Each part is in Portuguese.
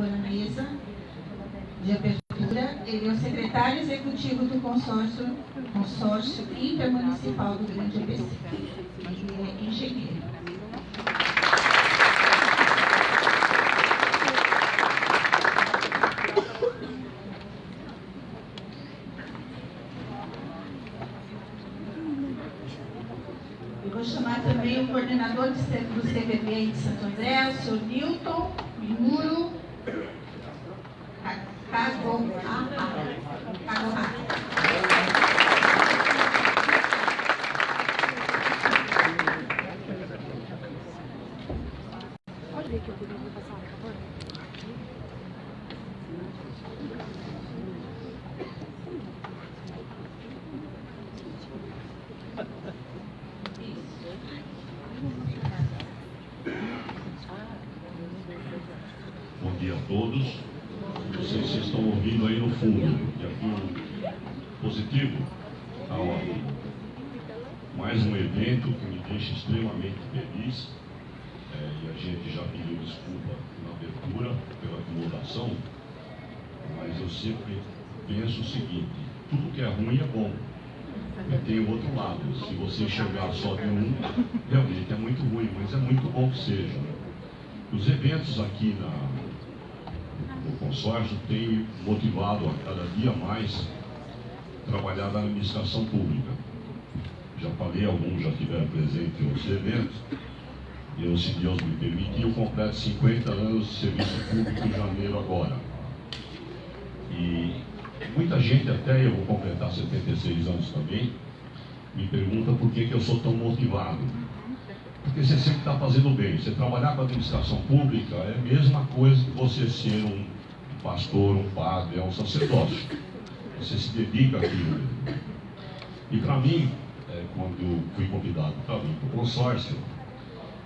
compor a mesa de abertura. Ele é o secretário executivo do consórcio intermunicipal do Grande ABC. Ele é engenheiro. Eu vou chamar também o coordenador do CVB de Santo André, o senhor Newton Minuro Cagohara. Pode ver que eu vou passar, por favor? Bom dia a todos. Não sei se vocês estão ouvindo aí no fundo. De aqui positivo? Está ótimo. Mais um evento que me deixa extremamente feliz. E a gente já pediu desculpa na abertura pela acomodação, mas eu sempre penso o seguinte: tudo que é ruim é bom. E tem o outro lado. Se você enxergar só de um, realmente é muito ruim, mas é muito bom que seja. Os eventos aqui no consórcio têm motivado a cada dia mais trabalhar na administração pública. Já falei, alguns já estiveram presentes nos eventos. Eu, se Deus me permitir, eu completo 50 anos de serviço público em janeiro agora. E muita gente, até eu vou completar 76 anos também, me pergunta por que eu sou tão motivado. Porque você sempre está fazendo bem. Você trabalhar com a administração pública é a mesma coisa que você ser um pastor, um padre, um sacerdócio. Você se dedica àquilo. E para mim, quando eu fui convidado para vir para o consórcio,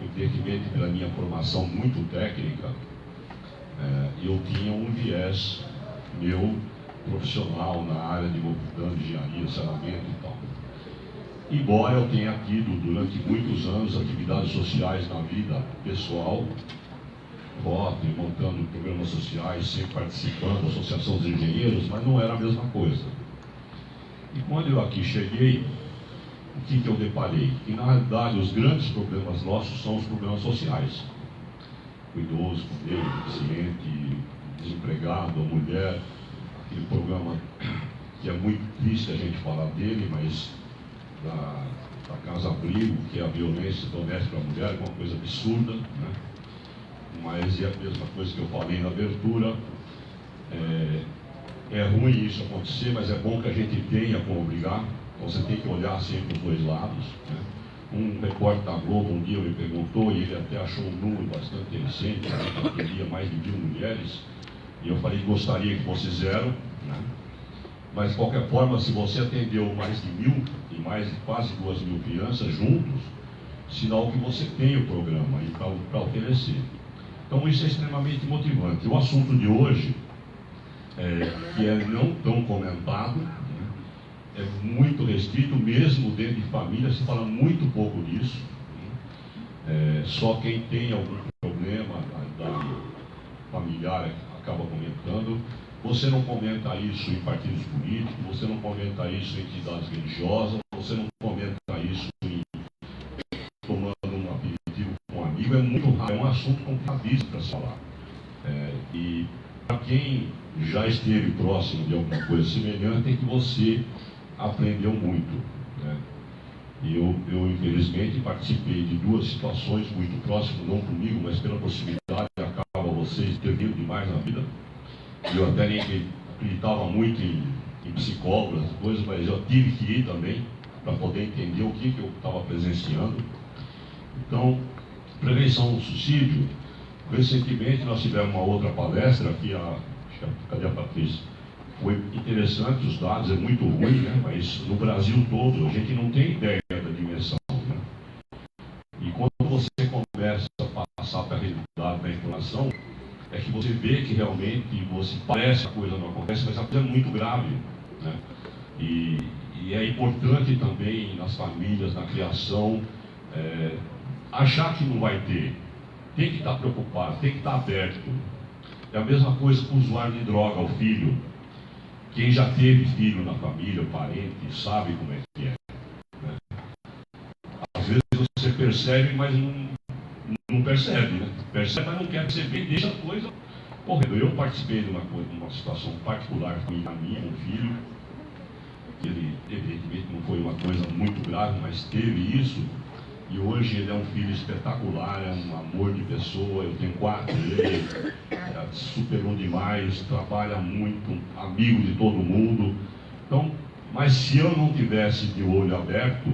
evidentemente pela minha formação muito técnica, eu tinha um viés meu profissional na área de engenharia, saneamento e tal. Embora eu tenha tido durante muitos anos atividades sociais na vida pessoal, voto, montando programas sociais, sempre participando da Associação dos Engenheiros, mas não era a mesma coisa. E quando eu aqui cheguei, o que eu deparei? Que na realidade os grandes problemas nossos são os problemas sociais. O idoso, o negro, o deficiente, o desempregado, a mulher, aquele problema que é muito triste a gente falar dele, mas da Casa Abrigo, que é a violência doméstica da mulher, é uma coisa absurda, né? Mas é a mesma coisa que eu falei na abertura. É ruim isso acontecer, mas é bom que a gente tenha como obrigar. Então você tem que olhar sempre os dois lados, né? Um repórter da Globo um dia me perguntou, e ele até achou um número bastante interessante, que teria mais de 1000 mulheres, e eu falei que gostaria que fosse 0, né? Mas de qualquer forma, se você atendeu mais de 1000 e mais de quase 2000 crianças juntos, sinal que você tem o programa aí para oferecer. Então isso é extremamente motivante. O assunto de hoje, que é não tão comentado, né, é muito restrito, mesmo dentro de família se fala muito pouco disso. Só quem tem algum problema familiar acaba comentando. Você não comenta isso em partidos políticos, você não comenta isso em entidades religiosas, você não comenta isso em tomando um aperitivo com um amigo. É muito raro, é um assunto complicadíssimo para se falar. E para quem já esteve próximo de alguma coisa semelhante, é que você aprendeu muito, né? E eu infelizmente participei de 2 situações muito próximas, não comigo, mas pela proximidade, acaba vocês ter vindo demais na vida. Eu até nem acreditava muito em psicólogos, essas coisas, mas eu tive que ir também para poder entender o que eu estava presenciando. Então, prevenção do suicídio. Recentemente nós tivemos uma outra palestra aqui, cadê a Patrícia? Foi interessante, os dados é muito ruim, né? Mas no Brasil todo a gente não tem ideia da dimensão, né? E quando você começa a passar para a realidade da informação, é que você vê que realmente parece que a coisa não acontece, mas a coisa é muito grave, né? E é importante também nas famílias, na criação, achar que não vai ter. Tem que estar preocupado, tem que estar aberto. É a mesma coisa com o usuário de droga, o filho. Quem já teve filho na família, parente, sabe como é que é. Né? Às vezes você percebe, mas não percebe, né? Percebe, mas não quer perceber e deixa a coisa correndo. Eu participei de uma situação particular com a minha, um filho. Ele, evidentemente, não foi uma coisa muito grave, mas teve isso. E hoje ele é um filho espetacular, é um amor de pessoa. Eu tenho 4 dele, superou demais, trabalha muito, amigo de todo mundo. Então, mas se eu não tivesse de olho aberto,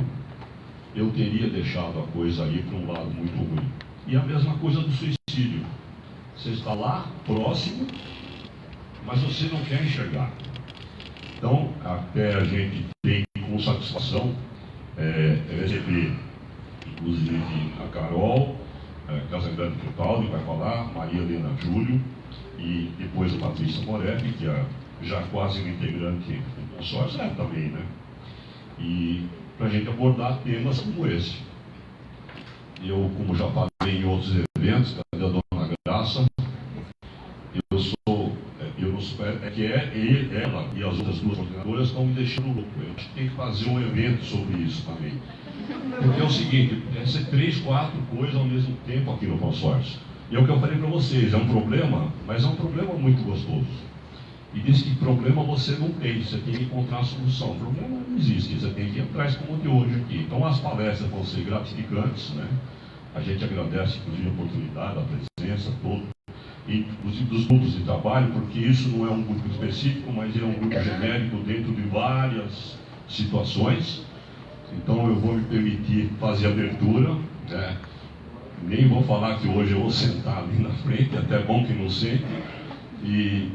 eu teria deixado a coisa aí para um lado muito ruim. E a mesma coisa do suicídio. Você está lá, próximo, mas você não quer enxergar. Então, até a gente tem com satisfação receber, inclusive, a Carol Casagrande Tripaldi, vai falar, Maria Helena Júlio, e depois a Patrícia Moretti, que é já quase um integrante do consórcio, também, né? E para a gente abordar temas como esse. Eu, como já falei em outros eventos, cadê a Dona Graça? Ela e as outras 2 coordenadoras estão me deixando louco. A gente tem que fazer um evento sobre isso também. Porque é o seguinte, deve ser 3, 4 coisas ao mesmo tempo aqui no consórcio. E é o que eu falei para vocês, é um problema, mas é um problema muito gostoso. E diz que problema você não tem, você tem que encontrar a solução. O problema não existe, você tem que entrar isso como de hoje aqui. Então as palestras vão ser gratificantes, né? A gente agradece, inclusive, a oportunidade, a presença, todo, inclusive dos grupos de trabalho, porque isso não é um grupo específico, mas é um grupo genérico dentro de várias situações. Então eu vou me permitir fazer a abertura, né? Nem vou falar que hoje eu vou sentar ali na frente, até bom que não sente,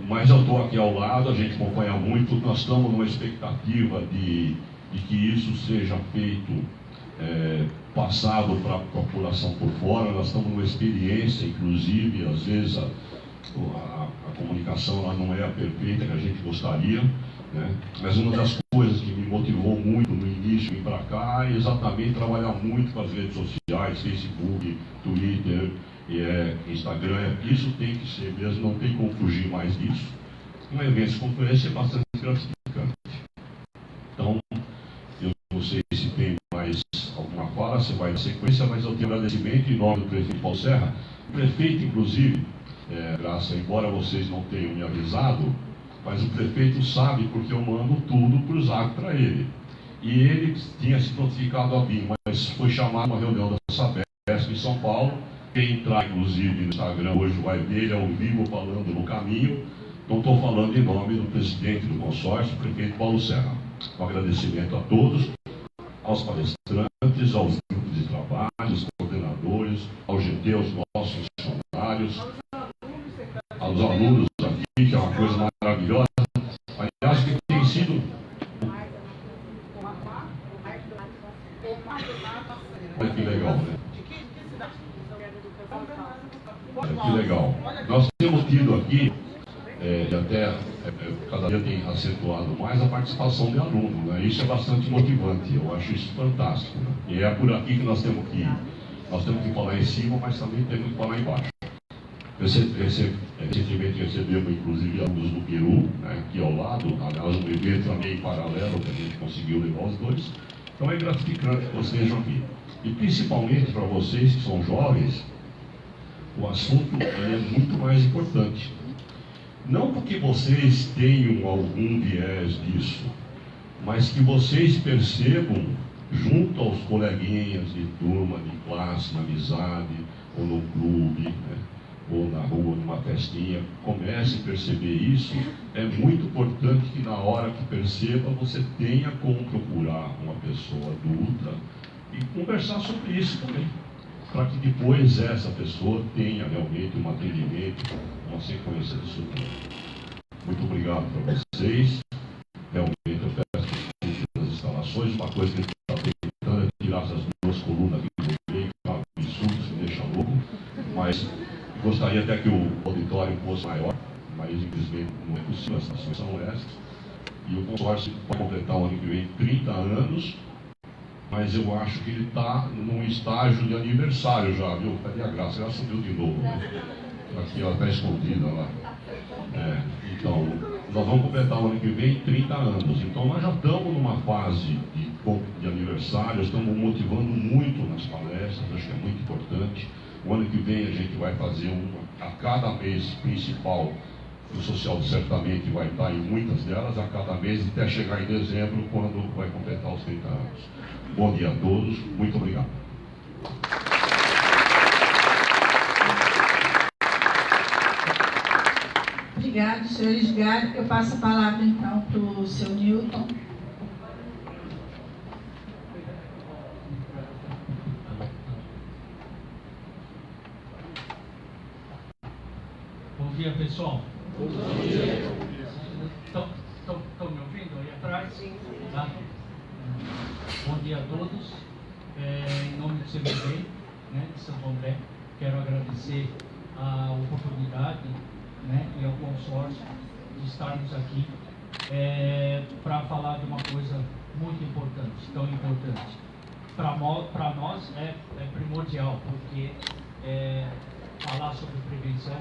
mas eu estou aqui ao lado, a gente acompanha muito, nós estamos numa expectativa de que isso seja feito, passado para a população por fora. Nós estamos numa experiência, inclusive, às vezes a comunicação ela não é a perfeita que a gente gostaria, né? Mas uma das coisas que me motivou muito no início vir para cá é exatamente trabalhar muito com as redes sociais, Facebook, Twitter, Instagram. Isso tem que ser mesmo, não tem como fugir mais disso. Um evento como esse é bastante gratificante. Então, eu não sei se tem mais alguma fala, se vai na sequência, mas eu tenho agradecimento em nome do prefeito Paulo Serra. O prefeito, inclusive, Graça, embora vocês não tenham me avisado, mas o prefeito sabe porque eu mando tudo para o zap para ele. E ele tinha se notificado a mim, mas foi chamado uma reunião da Sabesp em São Paulo. Quem entrar, inclusive, no Instagram hoje vai ver ele ao vivo falando no caminho. Então estou falando em nome do presidente do consórcio, o prefeito Paulo Serra. Um agradecimento a todos, aos palestrantes, aos grupos de trabalho, aos coordenadores, ao GT, aos nossos funcionários, aos alunos aqui, que é uma coisa maravilhosa. Aliás, que tem sido... Olha que legal, né? Olha que legal. Nós temos tido aqui, e até cada dia tem acentuado mais a participação de alunos, né? Isso é bastante motivante, eu acho isso fantástico, né? E é por aqui que nós temos que falar em cima, mas também temos que falar embaixo. Recentemente recebemos, inclusive, alunos do Peru, né, aqui ao lado, aliás, um evento também paralelo que a gente conseguiu levar os dois. Então é gratificante que vocês estejam aqui. E principalmente para vocês que são jovens, o assunto é muito mais importante. Não porque vocês tenham algum viés disso, mas que vocês percebam, junto aos coleguinhas de turma, de classe, na amizade, ou no clube, né, ou na rua, numa festinha, comece a perceber isso. É muito importante que na hora que perceba, você tenha como procurar uma pessoa adulta e conversar sobre isso também, para que depois essa pessoa tenha realmente um atendimento, uma sequência de sutura. Muito obrigado para vocês. Realmente eu peço desculpas das instalações. Uma coisa que a gente está tentando é tirar essas 2 colunas aqui do meio, que é um absurdo, isso me deixa louco, mas gostaria até que o auditório fosse maior, mas infelizmente não é possível, as situações são essas. E o consórcio vai completar o ano que vem 30 anos, mas eu acho que ele está num estágio de aniversário já, viu? Cadê a Graça? Ela subiu de novo, né? Aqui ela está escondida lá. nós vamos completar o ano que vem 30 anos. Então nós já estamos numa fase de aniversário, estamos motivando muito nas palestras, acho que é muito importante. O ano que vem a gente vai fazer a cada mês principal. O social certamente vai estar em muitas delas, a cada mês, até chegar em dezembro, quando vai completar os 30 anos. Bom dia a todos, muito obrigado. Obrigado, senhor Edgar. Eu passo a palavra, então, para o seu Newton. Bom dia, pessoal. Bom dia. Estão me ouvindo aí atrás? Tá? Bom dia a todos. Em nome do CBB, né, de Santo André, quero agradecer a oportunidade, né, e ao consórcio de estarmos aqui para falar de uma coisa muito importante, tão importante. Para nós é primordial, porque falar sobre prevenção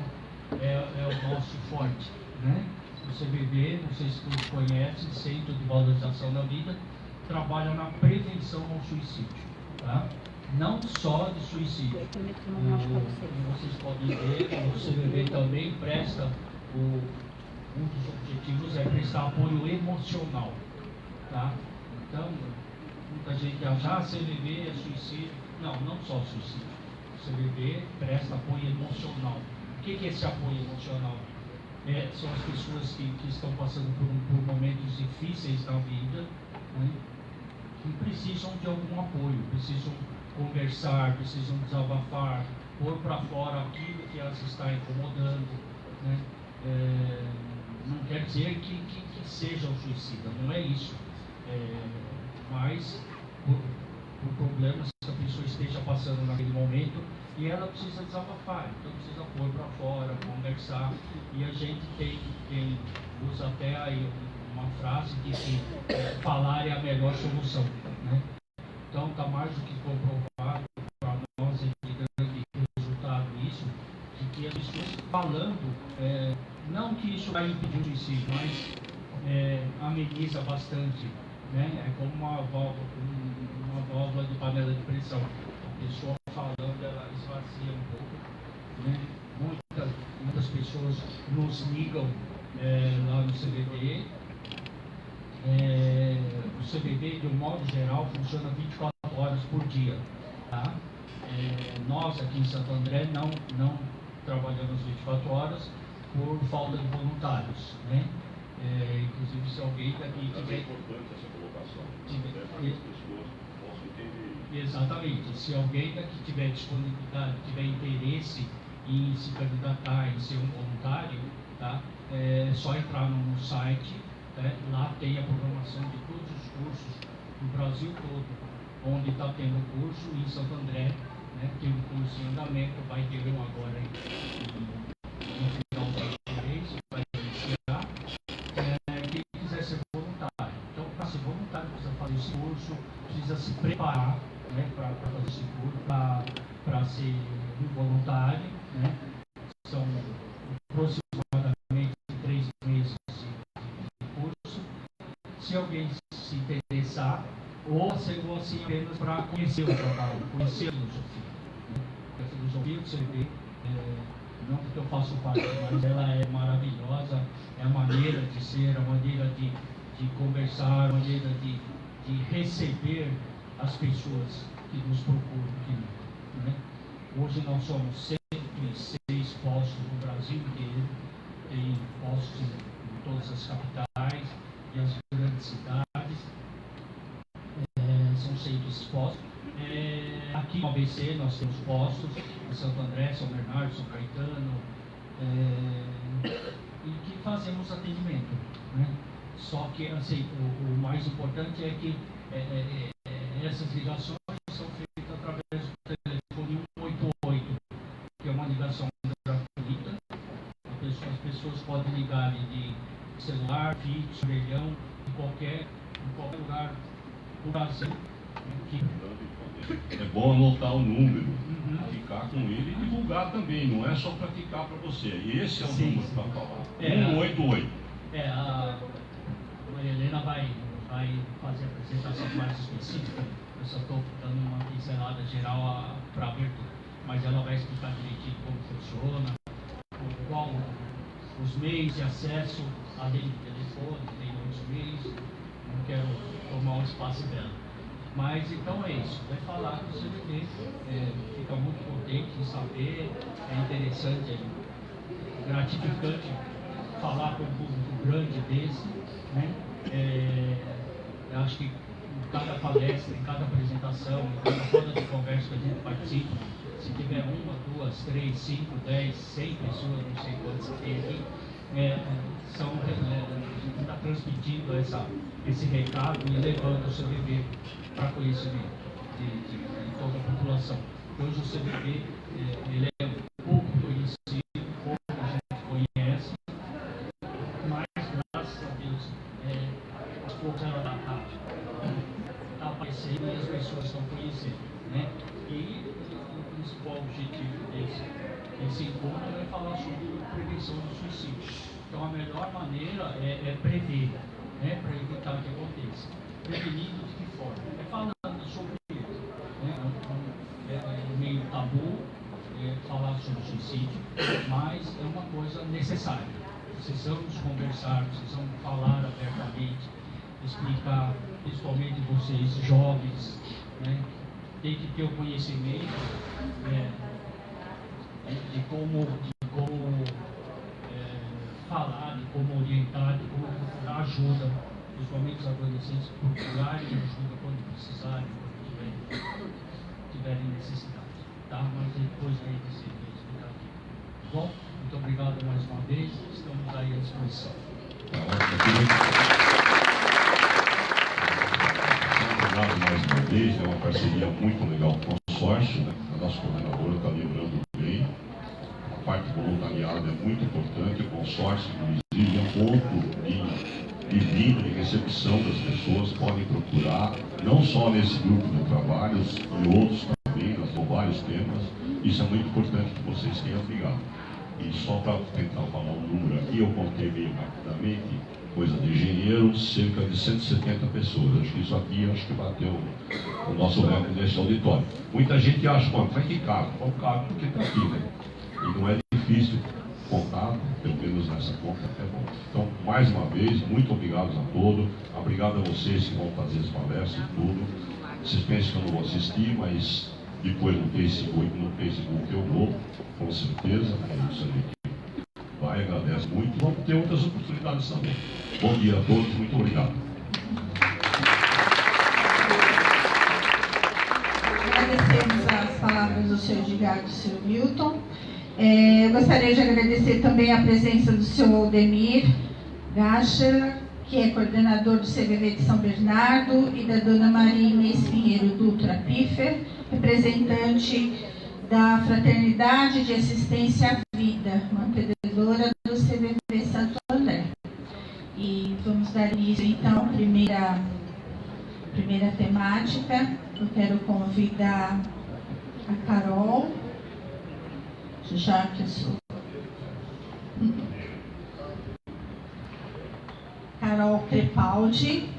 é o nosso forte, né? O CBB, não sei se todos conhecem, Centro de Valorização da Vida, trabalha na prevenção ao suicídio, tá? Não só de suicídio. Como vocês podem ver, o CBB também presta, um dos objetivos é prestar apoio emocional, tá? Então, muita gente acha, CBB é suicídio. Não só suicídio. O CBB presta apoio emocional. O que é esse apoio emocional? São as pessoas que estão passando por momentos difíceis na vida, né, que precisam de algum apoio, precisam conversar, precisam desabafar, pôr para fora aquilo que as está incomodando, né? Não quer dizer que seja um suicida, não é isso, mas por problemas que a pessoa esteja passando naquele momento e ela precisa desabafar, então precisa pôr para fora, conversar, e a gente usa até aí uma frase de que falar é a melhor solução, né? Então está mais do que comprovado para nós, é de grande resultado isso, de que as pessoas falando, não que isso vai impedir o suicídio, mas ameniza bastante, né? É como uma válvula de panela de pressão. A pessoa falando, ela esvazia um pouco, né? Muitas pessoas nos ligam lá no CBB. O CBB, de um modo geral, funciona 24 horas por dia, tá? Nós aqui em Santo André não trabalhamos 24 horas por falta de voluntários, né? Inclusive, se alguém daqui tiver... É importante essa colocação, para que as pessoas possam entender. Exatamente. Se alguém daqui tiver disponibilidade, tiver interesse em se candidatar, em ser um voluntário, tá? É só entrar no site, né? Lá tem a programação de todos os cursos do Brasil todo, onde está tendo curso em Santo André, né? Tem um curso em andamento, vai ter um agora no final do mês, vai iniciar. Quem quiser ser voluntário, então para ser voluntário precisa fazer esse curso, precisa se preparar, né, para fazer esse curso, para ser um voluntário, né? São aproximadamente 3 meses de curso. Se alguém se interessar, ou chegou assim apenas para conhecer o trabalho, conhecer a filosofia. A filosofia do CBB, não porque eu faço parte, mas ela é maravilhosa, é a maneira de ser, a maneira de conversar, a maneira de receber as pessoas que nos procuram aqui, né? Hoje nós somos 106 postos no Brasil inteiro, tem postos em todas as capitais e as grandes cidades, são 6 postos. Aqui no ABC nós temos postos em Santo André, São Bernardo, São Caetano, e que fazemos atendimento, né? Só que assim, o mais importante é que essas ligações são feitas através do telefone 188, que é uma ligação gratuita. As pessoas podem ligar de celular, fixo, orelhão, em qualquer lugar do Brasil. É bom anotar o número, ficar com ele e divulgar também, não é só para ficar para você. E esse é o número para falar. 188. apresentação mais específica, eu só estou dando uma pincelada geral para abertura, mas ela vai explicar direitinho como funciona, qual os meios de acesso, além do telefone, tem outros meios, não quero tomar o espaço dela. Mas então é isso, vai falar do CVV, fica muito contente em saber, é interessante, é gratificante falar com um público grande desse, né? Eu acho que em cada palestra, em cada apresentação, em cada roda de conversa que a gente participa, se tiver 1, 2, 3, 5, 10, 100 pessoas, não sei quantas tem aqui, a gente está transmitindo esse recado e levando o CVV para conhecimento de toda a população. Hoje o CVV ele é pouco conhecido, pouco a gente conhece, mas graças a Deus aos poucos ela está aparecendo e as pessoas estão conhecendo, né? E o principal objetivo desse encontro é falar sobre prevenção do suicídio. Então a melhor maneira é prever, né? Para evitar que aconteça. Prevenindo de que forma? Falando sobre isso, né? É meio tabu falar sobre suicídio, mas é uma coisa necessária. Precisamos conversar, precisamos falar abertamente, explicar, principalmente vocês jovens, né? Tem que ter o conhecimento de como falar, de como orientar, de como procurar ajuda, principalmente os adolescentes procurarem ajuda quando precisarem, quando tiverem necessidade, tá? Mas depois aí você vai explicar aqui. Bom, muito obrigado mais uma vez, estamos aí à disposição. Obrigado mais uma vez, é uma parceria muito legal com o consórcio, né? A nossa coordenadora está lembrando bem. A parte voluntariada é muito importante, o consórcio, inclusive, é um ponto de vinda, de recepção das pessoas, podem procurar, não só nesse grupo de trabalhos, e outros também, nós temos vários temas, isso é muito importante que vocês tenham ligado. E só para tentar falar um número aqui, eu contei meio rapidamente, coisa de engenheiro, cerca de 170 pessoas. Acho que isso aqui bateu o nosso recorde desse auditório. Muita gente acha, quanto vai que cabe? Qual cabe porque está aqui, né? E não é difícil contar, pelo menos nessa conta é bom. Então, mais uma vez, muito obrigado a todos. Obrigado a vocês que vão fazer as palestras e tudo. Vocês pensam que eu não vou assistir, mas depois no Facebook eu vou, com certeza. É isso aí. Vai, agradeço muito. Vamos ter outras oportunidades também. Bom dia a todos, muito obrigado. Agradecemos as palavras do Sr. Edgar e do Sr. Milton. Eu gostaria de agradecer também a presença do Sr. Aldemir Gacha, que é coordenador do CVV de São Bernardo, e da Dona Maria Inês Pinheiro Dutra Piffer, representante da Fraternidade de Assistência à Vida, mantenedora do CVV Santo André. E vamos dar início, então, à primeira temática. Eu quero convidar a Carol, já que eu sou... Carol Crepaldi,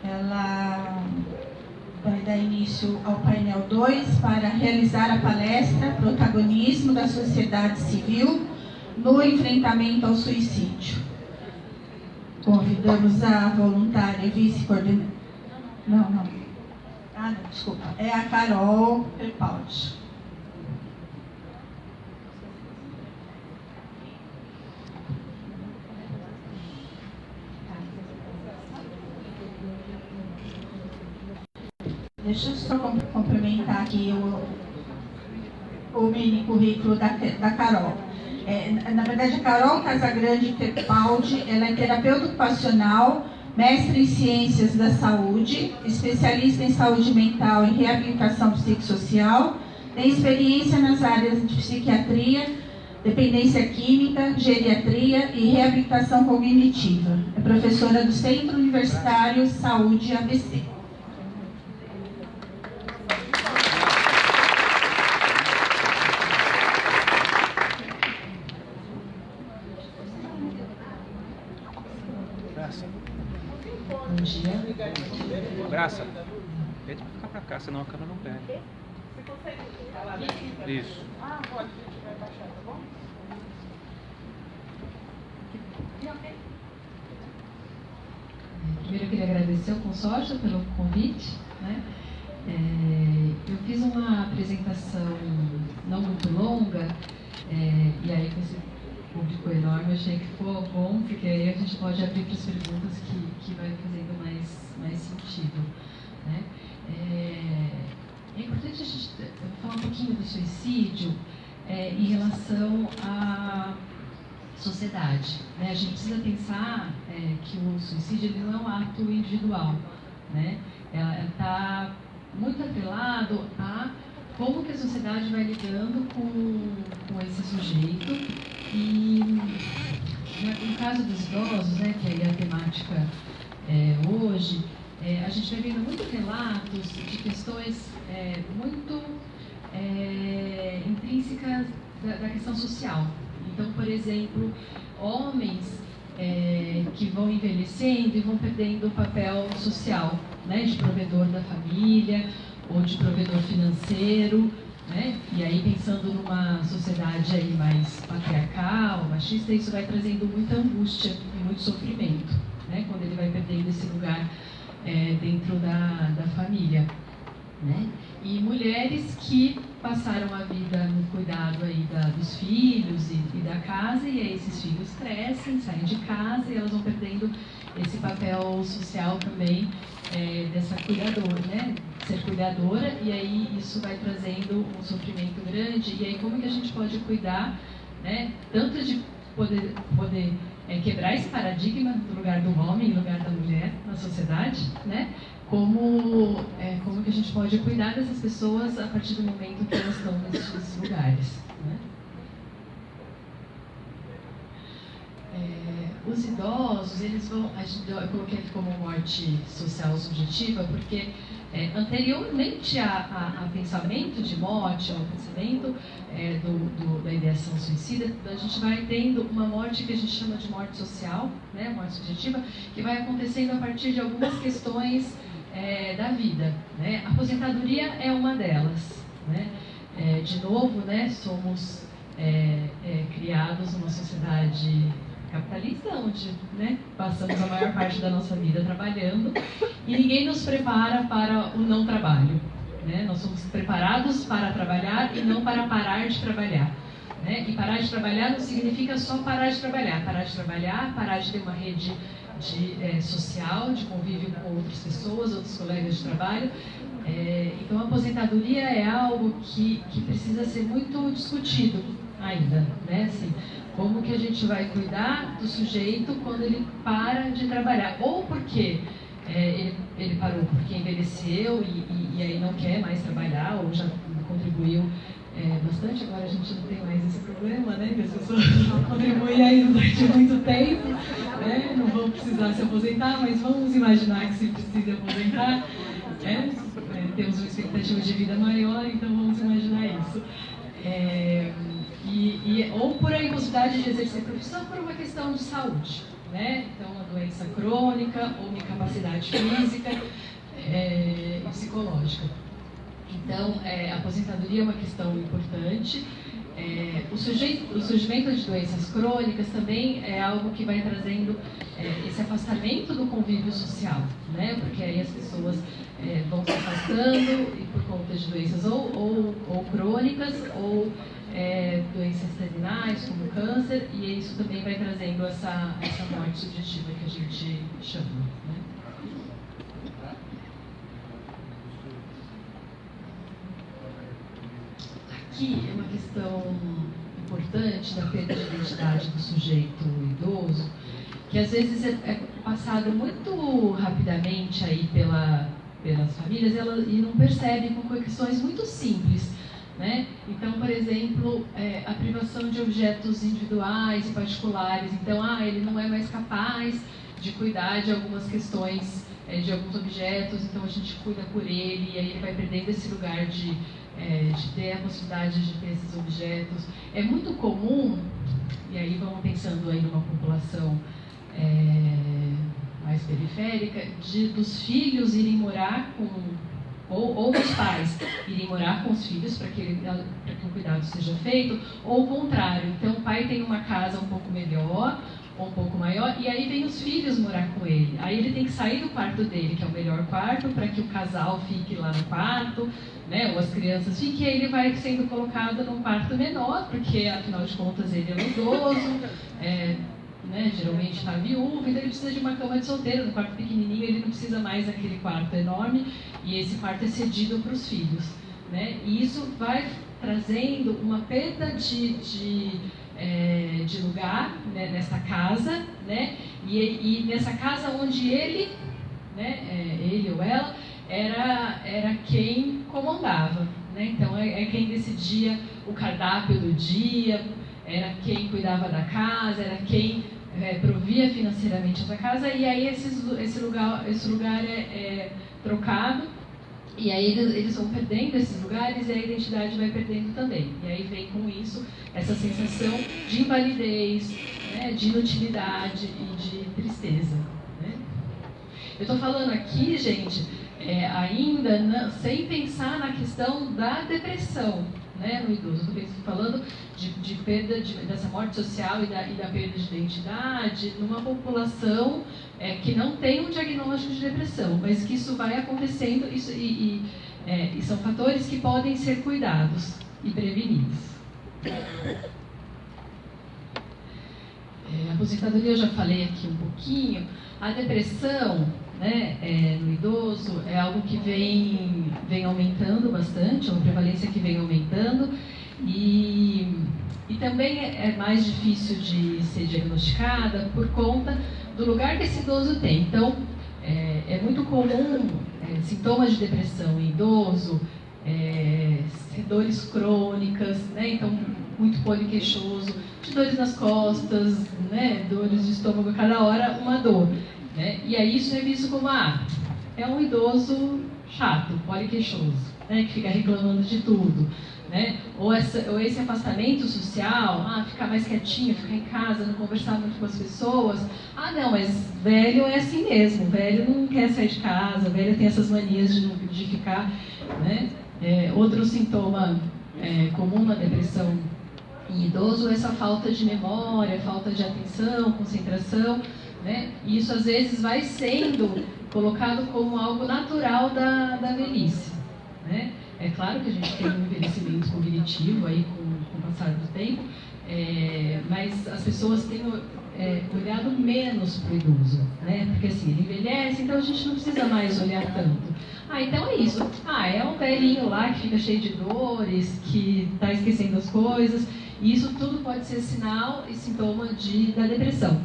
ela vai dar início ao painel 2 para realizar a palestra Protagonismo da Sociedade Civil no Enfrentamento ao Suicídio. Convidamos a voluntária vice-coordenadora. Não. Ah, não, desculpa. É a Carol Crepaldi. Deixa eu só complementar aqui o mini currículo da Carol. Na verdade, a Carol Casagrande Crepaldi, ela é terapeuta ocupacional, mestre em Ciências da Saúde, especialista em saúde mental e reabilitação psicossocial, tem experiência nas áreas de psiquiatria, dependência química, geriatria e reabilitação cognitiva. É professora do Centro Universitário Saúde ABC. Bom dia. Graça, pede pra ficar pra cá, senão a câmera não pega. Isso. Ah, pode, a gente vai baixar, tá bom? Primeiro eu queria agradecer ao consórcio pelo convite, né? Eu fiz uma apresentação não muito longa, e aí com esse público enorme eu achei que ficou bom, porque aí a gente pode abrir para as perguntas que vai fazendo mais sentido, né? É importante a gente falar um pouquinho do suicídio em relação à sociedade, né? A gente precisa pensar que o suicídio ele não é um ato individual, né? Ela está muito atrelado a como que a sociedade vai lidando com esse sujeito. E no caso dos idosos, né, que é a temática hoje, a gente vai vendo muitos relatos de questões muito intrínsecas da questão social. Então, por exemplo, homens que vão envelhecendo e vão perdendo o papel social, né, de provedor da família ou de provedor financeiro, né? E aí pensando numa sociedade aí mais patriarcal, machista, isso vai trazendo muita angústia e muito sofrimento, né, quando ele vai perdendo esse lugar dentro da família, né? E mulheres que passaram a vida no cuidado aí dos filhos e da casa, e aí esses filhos crescem, saem de casa e elas vão perdendo esse papel social também dessa cuidadora, né? Ser cuidadora, e aí isso vai trazendo um sofrimento grande. E aí como que a gente pode cuidar, né? Tanto de poder quebrar esse paradigma do lugar do homem e lugar da mulher na sociedade, né? Como que a gente pode cuidar dessas pessoas a partir do momento que elas estão nesses lugares, né? Os idosos, eles vão, eu coloquei aqui como morte social subjetiva, porque anteriormente a pensamento de morte, ao pensamento da ideação suicida, a gente vai tendo uma morte que a gente chama de morte social, né, morte subjetiva, que vai acontecendo a partir de algumas questões da vida, né? A aposentadoria é uma delas, né? De novo, né, somos criados numa sociedade capitalista, onde, né, passamos a maior parte da nossa vida trabalhando e ninguém nos prepara para o não trabalho, né? Nós somos preparados para trabalhar e não para parar de trabalhar, né? E parar de trabalhar não significa só parar de trabalhar, parar de ter uma rede social, de convívio com outras pessoas, outros colegas de trabalho. Então a aposentadoria é algo que precisa ser muito discutido ainda, né? Assim, como que a gente vai cuidar do sujeito quando ele para de trabalhar? Ou porque ele parou porque envelheceu e aí não quer mais trabalhar, ou já contribuiu bastante. Agora a gente não tem mais esse problema, né? Que as pessoas contribuem aí durante muito tempo, né? Não vão precisar se aposentar, mas vamos imaginar que se precisa aposentar, né? Temos uma expectativa de vida maior, então vamos imaginar isso. Ou por a impossibilidade de exercer profissão por uma questão de saúde, né? Então, uma doença crônica ou uma incapacidade física e psicológica. Então, a aposentadoria é uma questão importante. O surgimento de doenças crônicas também é algo que vai trazendo esse afastamento do convívio social, né? Porque aí as pessoas vão se afastando e por conta de doenças ou crônicas ou doenças terminais, como câncer, e isso também vai trazendo essa morte subjetiva que a gente chama, né? Aqui é uma questão importante da perda de identidade do sujeito idoso, que às vezes é passado muito rapidamente aí pelas famílias e não percebem com questões muito simples, né? Então, por exemplo, a privação de objetos individuais e particulares. Então, ele não é mais capaz de cuidar de algumas questões, de alguns objetos, então a gente cuida por ele, e aí ele vai perdendo esse lugar de ter a possibilidade de ter esses objetos. É muito comum, e aí vamos pensando aí numa população mais periférica, dos filhos irem morar com, ou dos pais irem morar com os filhos para que o cuidado seja feito, ou o contrário. Então o pai tem uma casa um pouco melhor, ou um pouco maior, e aí vem os filhos morar com ele. Aí ele tem que sair do quarto dele, que é o melhor quarto, para que o casal fique lá no quarto, né, ou as crianças fiquem, e aí ele vai sendo colocado num quarto menor, porque afinal de contas ele é um idoso, né, geralmente está viúvo, então ele precisa de uma cama de solteiro, no quarto pequenininho ele não precisa mais daquele quarto enorme, e esse quarto é cedido para os filhos, né, e isso vai trazendo uma perda de lugar, né, nessa casa, né, e nessa casa onde ele, né, ele ou ela, era quem comandava, né, então é quem decidia o cardápio do dia, era quem cuidava da casa, era quem provia financeiramente essa casa, e aí esse lugar é trocado, e aí eles vão perdendo esses lugares e a identidade vai perdendo também. E aí vem com isso essa sensação de invalidez, né, de inutilidade e de tristeza, né? Eu estou falando aqui, gente, ainda sem pensar na questão da depressão, né, no idoso. Estou falando de perda dessa morte social e da perda de identidade numa população que não tem um diagnóstico de depressão, mas que isso vai acontecendo e são fatores que podem ser cuidados e prevenidos. A aposentadoria eu já falei aqui um pouquinho. A depressão, né, no idoso é algo que vem aumentando bastante, é uma prevalência que vem aumentando e também é mais difícil de ser diagnosticada por conta do lugar que esse idoso tem. Então, é muito comum sintomas de depressão em idoso, dores crônicas, né, então muito poliqueixoso, de dores nas costas, né, dores de estômago, cada hora uma dor. Né? E aí isso é visto como, é um idoso chato, poliqueixoso, né? Que fica reclamando de tudo. Né? Ou esse afastamento social, ficar mais quietinho, ficar em casa, não conversar muito com as pessoas. Não, mas velho é assim mesmo, velho não quer sair de casa, velho tem essas manias de ficar. Né? Outro sintoma comum na depressão em idoso é essa falta de memória, falta de atenção, concentração. Né? E isso às vezes vai sendo colocado como algo natural da velhice. Né? É claro que a gente tem um envelhecimento cognitivo aí com o passar do tempo, mas as pessoas têm olhado menos para o idoso, né? Porque assim, ele envelhece, então a gente não precisa mais olhar tanto. Então é isso. É um velhinho lá que fica cheio de dores, que está esquecendo as coisas, e isso tudo pode ser sinal e sintoma da depressão.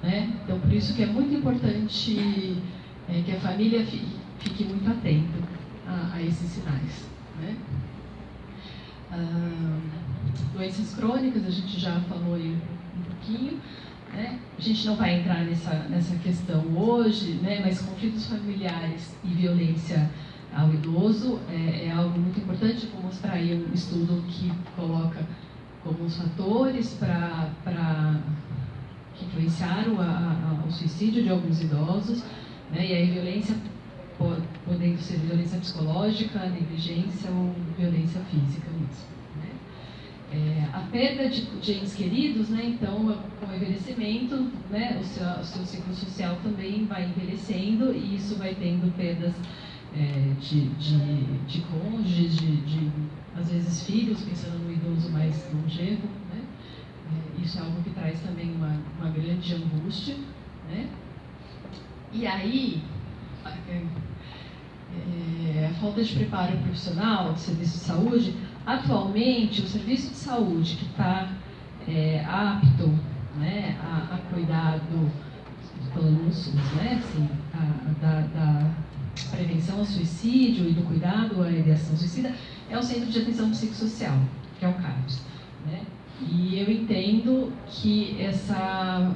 Né? Então, por isso que é muito importante que a família fique muito atenta a esses sinais. Né? Doenças crônicas, a gente já falou aí um pouquinho. Né? A gente não vai entrar nessa questão hoje, né? Mas conflitos familiares e violência ao idoso é algo muito importante. Vou mostrar aí um estudo que coloca como os fatores para que influenciaram o suicídio de alguns idosos, né? E aí violência podendo ser violência psicológica, negligência ou violência física mesmo. Né? A perda de entes queridos, né? Então, com o envelhecimento, né? O seu ciclo social também vai envelhecendo e isso vai tendo perdas de cônjuges, às vezes filhos, pensando no idoso mais longevo, né? Isso é algo que traz também uma grande angústia, né? E aí, a falta de preparo profissional do serviço de saúde, atualmente o serviço de saúde que está apto, né, a cuidar do plano SUS, né, assim, da prevenção ao suicídio e do cuidado à ideação suicida, é o Centro de Atenção Psicossocial, que é o CAPS, né? E eu entendo que essa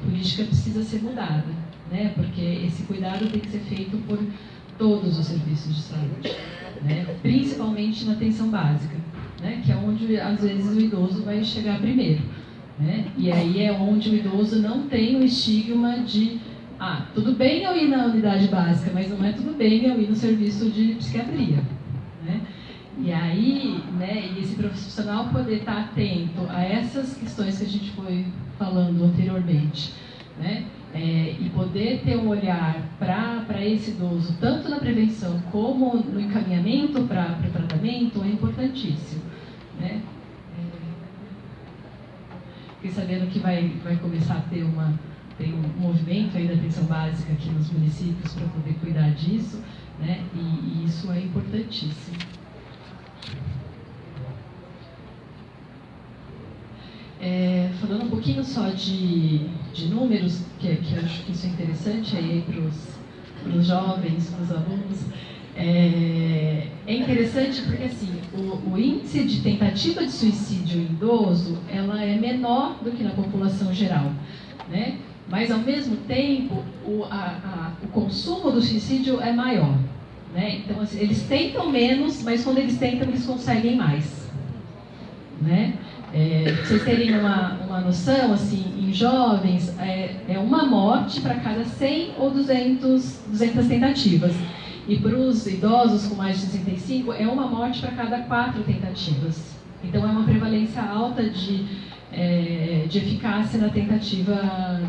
política precisa ser mudada, né? Porque esse cuidado tem que ser feito por todos os serviços de saúde, né? Principalmente na atenção básica, né? Que é onde às vezes o idoso vai chegar primeiro, né? E aí é onde o idoso não tem o estigma de tudo bem eu ir na unidade básica, mas não é tudo bem eu ir no serviço de psiquiatria, né? E aí, né, e esse profissional poder estar atento a essas questões que a gente foi falando anteriormente, né? E poder ter um olhar para esse idoso, tanto na prevenção como no encaminhamento para o tratamento, é importantíssimo, né? Fiquei sabendo que vai começar a ter tem um movimento aí da atenção básica aqui nos municípios para poder cuidar disso, né? E isso é importantíssimo. Falando um pouquinho só de números, que eu acho que isso é interessante aí para os jovens, para os alunos, é interessante porque assim, o índice de tentativa de suicídio em idoso, ela é menor do que na população geral, né? Mas ao mesmo tempo, o consumo do suicídio é maior, né? Então assim, eles tentam menos, mas quando eles tentam, eles conseguem mais, né? Para vocês terem uma noção, assim, em jovens, é uma morte para cada 100 ou 200 tentativas. E para os idosos com mais de 65, é uma morte para cada 4 tentativas. Então, é uma prevalência alta de eficácia na tentativa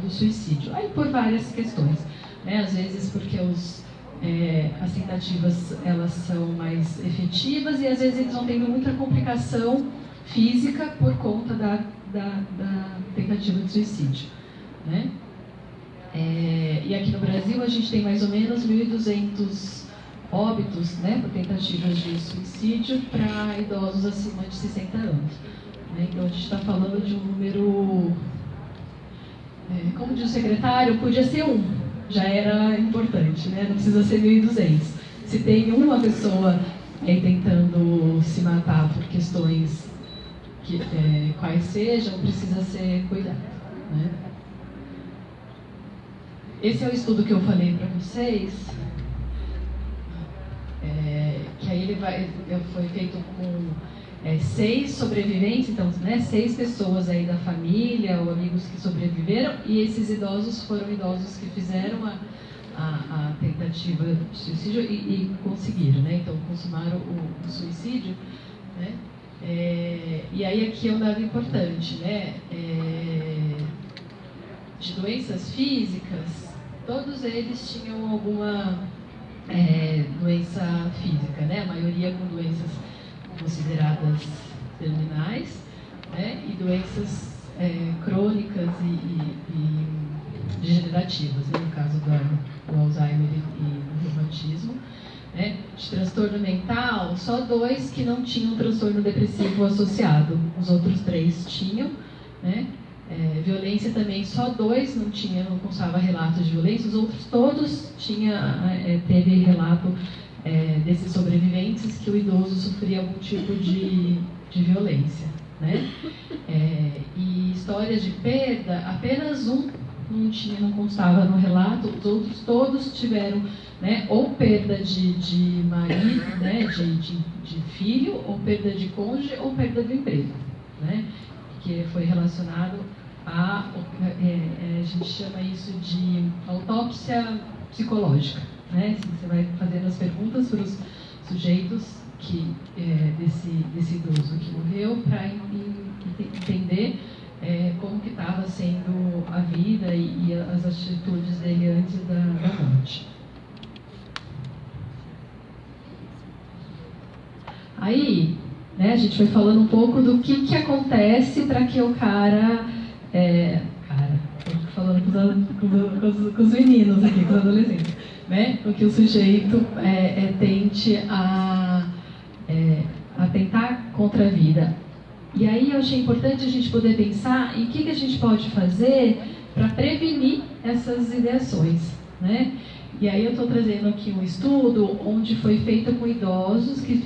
do suicídio. Aí, por várias questões, né? Às vezes porque as tentativas elas são mais efetivas e às vezes eles vão tendo muita complicação física por conta da tentativa de suicídio, né? E aqui no Brasil a gente tem mais ou menos 1.200 óbitos, né, por tentativas de suicídio para idosos acima de 60 anos. Né? Então a gente está falando de um número, como diz o secretário, podia ser 1, já era importante, né? Não precisa ser 1.200. Se tem uma pessoa tentando se matar por questões quais sejam, precisa ser cuidado, né? Esse é o estudo que eu falei para vocês, que aí ele foi feito com 6 sobreviventes, então, né, 6 pessoas aí da família ou amigos que sobreviveram, e esses idosos foram idosos que fizeram a tentativa de suicídio e conseguiram, né? Então consumaram o suicídio, né? E aí aqui é um dado importante, né? De doenças físicas, todos eles tinham alguma doença física, né? A maioria com doenças consideradas terminais, né? E doenças crônicas e degenerativas, né? No caso do Alzheimer e do reumatismo. Né? De transtorno mental, só 2 que não tinham transtorno depressivo associado, os outros 3 tinham, né? Violência também, só 2 não constava relato de violência, os outros todos teve relato desses sobreviventes que o idoso sofria algum tipo de violência, né? E histórias de perda, apenas um não constava no relato, os outros todos tiveram, né, ou perda de marido, né, de filho, ou perda de cônjuge, ou perda do emprego, né, que foi relacionado a gente chama isso de autópsia psicológica, né? Você vai fazendo as perguntas para os sujeitos desse idoso que morreu para entender como que estava sendo a vida e as atitudes dele antes da morte. Aí, né, a gente foi falando um pouco do que acontece para que o cara, estou falando com os meninos aqui, com os adolescentes, né, para que o sujeito tente a tentar contra a vida. E aí eu achei importante a gente poder pensar em que a gente pode fazer para prevenir essas ideações, né? E aí eu estou trazendo aqui um estudo onde foi feito com idosos que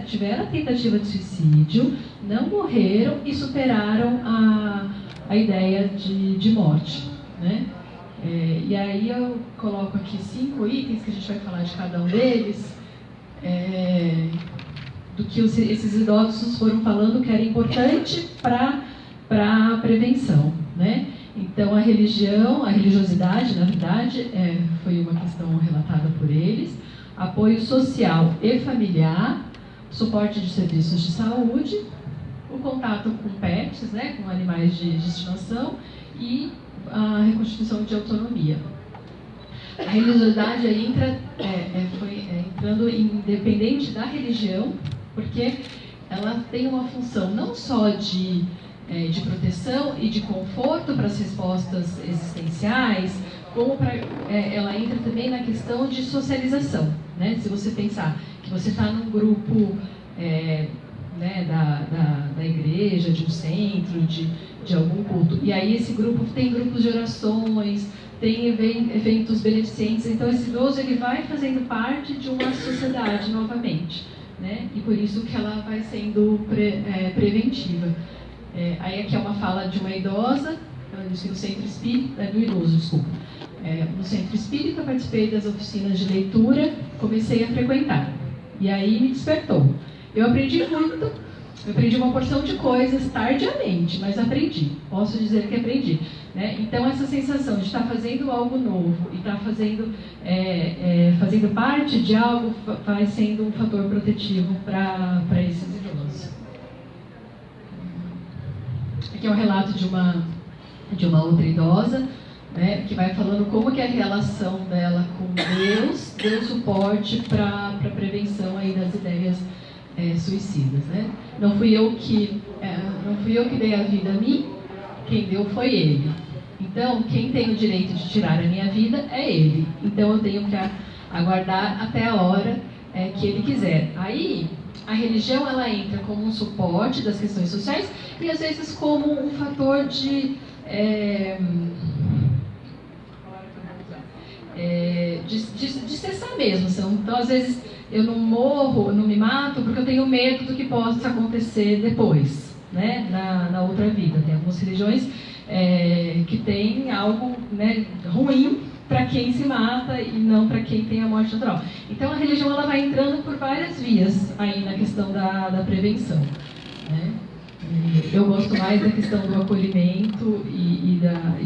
tiveram a tentativa de suicídio, não morreram e superaram a ideia de morte, né? E aí eu coloco aqui 5 itens que a gente vai falar de cada um deles, do que esses idosos foram falando que era importante para a prevenção, né? Então, a religiosidade, na verdade, foi uma questão relatada por eles. Apoio social e familiar, suporte de serviços de saúde, o contato com pets, né, com animais de estimação e a reconstituição de autonomia. A religiosidade aí foi entrando independente da religião, porque ela tem uma função não só de proteção e de conforto para as respostas existenciais, como ela entra também na questão de socialização, né? Se você pensar que você está num grupo né, da igreja, de um centro, de algum culto, e aí esse grupo tem grupos de orações, tem eventos beneficentes, então esse idoso ele vai fazendo parte de uma sociedade novamente, né? E por isso que ela vai sendo preventiva. Aí aqui é uma fala de uma idosa, ela disse que no centro espírita, do idoso, desculpa. No centro espírita eu participei das oficinas de leitura, comecei a frequentar, e aí me despertou. Eu aprendi muito, eu aprendi uma porção de coisas tardiamente, mas aprendi, posso dizer que aprendi. Né? Então essa sensação de estar fazendo algo novo e estar fazendo parte de algo vai sendo um fator protetivo para esses idosos. Aqui é um relato de uma outra idosa, né, que vai falando como que a relação dela com Deus deu suporte para a prevenção aí das ideias suicidas. Né? Não fui eu que dei a vida a mim, quem deu foi Ele. Então, quem tem o direito de tirar a minha vida é Ele. Então, eu tenho que aguardar até a hora que Ele quiser. Aí, a religião ela entra como um suporte das questões sociais e, às vezes, como um fator de cessar mesmo. Então, às vezes, eu não morro, não me mato, porque eu tenho medo do que possa acontecer depois, né, na outra vida. Tem algumas religiões que tem algo, né, ruim para quem se mata e não para quem tem a morte natural. Então, a religião ela vai entrando por várias vias aí na questão da prevenção. Né? Eu gosto mais da questão do acolhimento e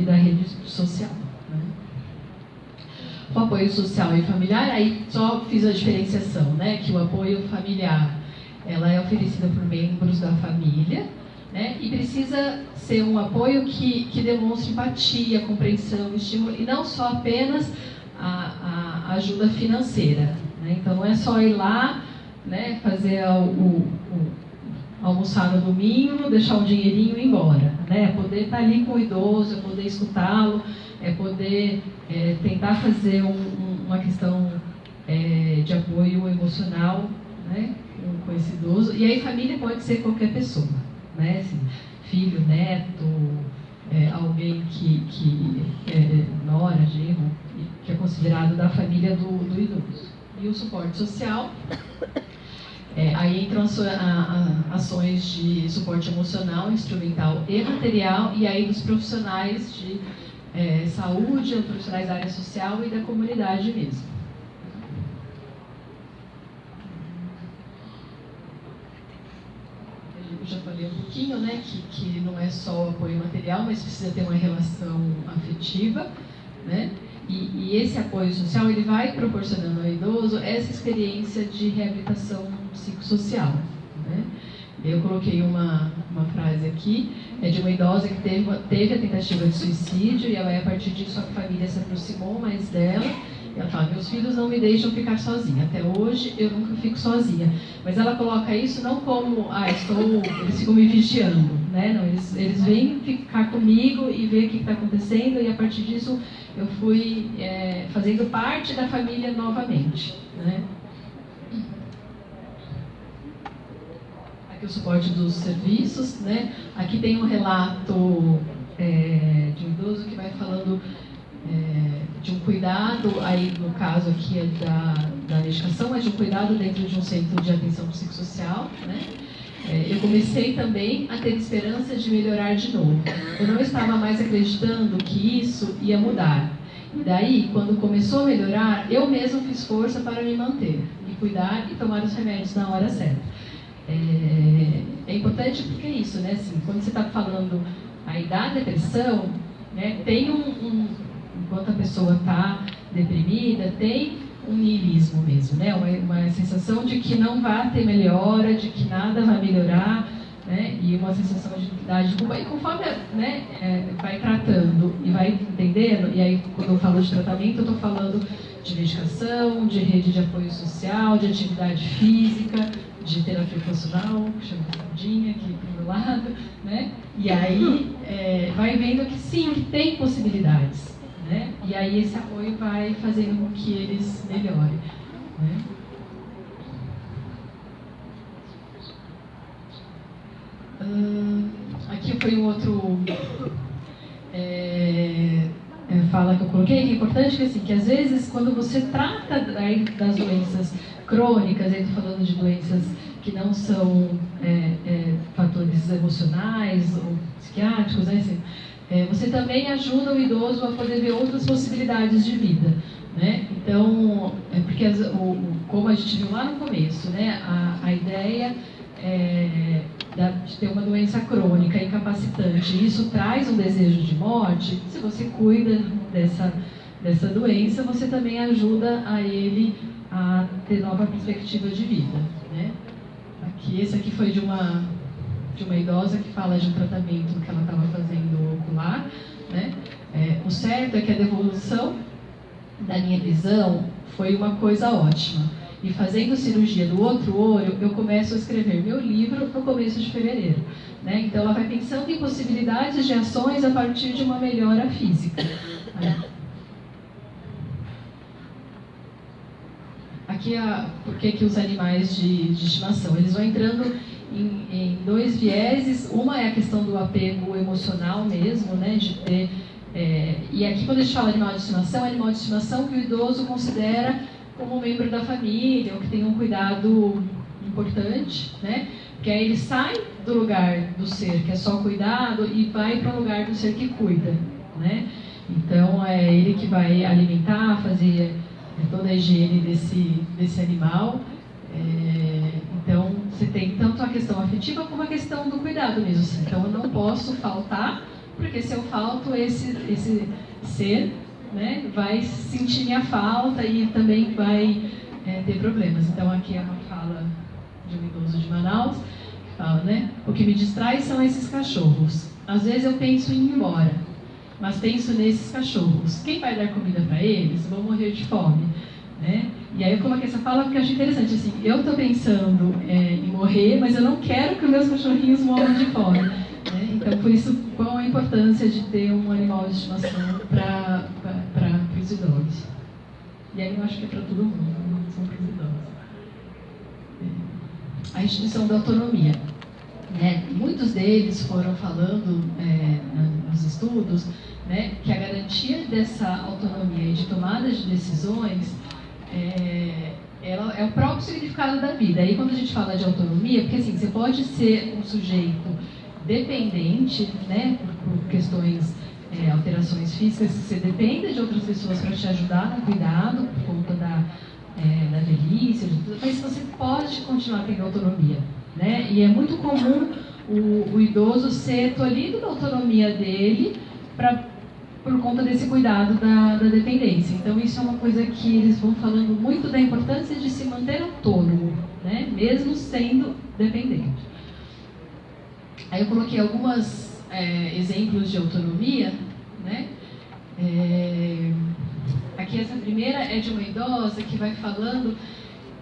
da rede social. O apoio social e familiar, aí só fiz a diferenciação, né, que o apoio familiar ela é oferecida por membros da família, né, e precisa ser um apoio que demonstre empatia, compreensão, estímulo, e não só apenas a ajuda financeira. Né? Então não é só ir lá, né, fazer almoçar no domingo, deixar o dinheirinho e ir embora. Né? É poder estar ali com o idoso, é poder escutá-lo, é poder tentar fazer uma questão de apoio emocional, né, com esse idoso. E aí família pode ser qualquer pessoa, né, assim, filho, neto, alguém que é nora, genro, que é considerado da família do idoso. E o suporte social, aí entram ações de suporte emocional, instrumental e material, e aí dos profissionais de saúde, profissionais da área social e da comunidade mesmo. Eu já falei um pouquinho, né, que não é só o apoio material, mas precisa ter uma relação afetiva, né? E esse apoio social ele vai proporcionando ao idoso essa experiência de reabilitação psicossocial. Né? Eu coloquei uma frase aqui, de uma idosa que teve a tentativa de suicídio, e aí, a partir disso a família se aproximou mais dela. E ela fala: meus filhos não me deixam ficar sozinha, até hoje eu nunca fico sozinha. Mas ela coloca isso não como, eles ficam me vigiando, né? Não, eles vêm ficar comigo e ver o que está acontecendo, e a partir disso eu fui fazendo parte da família novamente. Né? Aqui o suporte dos serviços, né? Aqui tem um relato de um idoso que vai falando de um cuidado, aí no caso aqui é da medicação, mas de um cuidado dentro de um centro de atenção psicossocial, né? Eu comecei também a ter esperança de melhorar de novo. Eu não estava mais acreditando que isso ia mudar. E daí, quando começou a melhorar, eu mesmo fiz força para me manter, me cuidar e tomar os remédios na hora certa. É importante porque é isso, né? Assim, quando você está falando aí da depressão, né? Tem enquanto a pessoa está deprimida, tem um niilismo mesmo, né? Uma sensação de que não vai ter melhora, de que nada vai melhorar, né? E uma sensação de iniquidade de culpa. E conforme, né, vai tratando e vai entendendo, e aí quando eu falo de tratamento, eu estou falando de medicação, de rede de apoio social, de atividade física, de terapia ocupacional, que chama de Sardinha aqui do meu lado, né? E aí vai vendo que sim, que tem possibilidades, né? E aí esse apoio vai fazendo com que eles melhorem, né? Aqui foi um outro fala que eu coloquei, que é importante que, assim, que às vezes quando você trata das doenças crônicas, eu estou falando de doenças que não são fatores emocionais ou psiquiátricos, né, assim, você também ajuda o idoso a poder ver outras possibilidades de vida, né? Então, porque como a gente viu lá no começo, né, a ideia de ter uma doença crônica, incapacitante, e isso traz um desejo de morte. Se você cuida dessa doença, você também ajuda a ele a ter nova perspectiva de vida, né? Esse aqui foi de uma idosa que fala de um tratamento que ela estava fazendo ocular, né? O certo é que a devolução da minha visão foi uma coisa ótima. E fazendo cirurgia do outro olho, eu começo a escrever meu livro no começo de fevereiro, né? Então ela vai pensando em possibilidades de ações a partir de uma melhora física. Aqui por que os animais de estimação? Eles vão entrando em dois vieses. Uma é a questão do apego emocional mesmo, né? De ter, e aqui quando a gente fala de animal de estimação que o idoso considera como membro da família, ou que tem um cuidado importante, né? Porque aí ele sai do lugar do ser que é só cuidado e vai para o lugar do ser que cuida, né? Então é ele que vai alimentar, fazer toda a higiene desse animal. Então você tem tanto a questão afetiva como a questão do cuidado mesmo. Então eu não posso faltar, porque se eu falto, esse ser, né, vai sentir minha falta e também vai ter problemas. Então aqui é uma fala de um idoso de Manaus, que fala, né, o que me distrai são esses cachorros. Às vezes eu penso em ir embora, mas penso nesses cachorros. Quem vai dar comida para eles? Vão morrer de fome, né? E aí eu coloquei essa fala porque eu achei interessante, assim, eu estou pensando em morrer, mas eu não quero que os meus cachorrinhos morram de fome, né? Então, por isso, qual a importância de ter um animal de estimação para os idosos? E aí eu acho que é para todo mundo, não só para os idosos. A instituição da autonomia, né? Muitos deles foram falando nos estudos, né, que a garantia dessa autonomia e de tomada de decisões ela é o próprio significado da vida. Aí quando a gente fala de autonomia, porque assim, você pode ser um sujeito dependente, né, por questões, alterações físicas, você depende de outras pessoas para te ajudar no cuidado, por conta da velhice, mas você pode continuar tendo autonomia, né? E é muito comum o idoso ser tolhido da autonomia dele por conta desse cuidado da dependência. Então isso é uma coisa que eles vão falando muito da importância de se manter autônomo, né, mesmo sendo dependente. Aí eu coloquei alguns exemplos de autonomia, né? Aqui essa primeira é de uma idosa que vai falando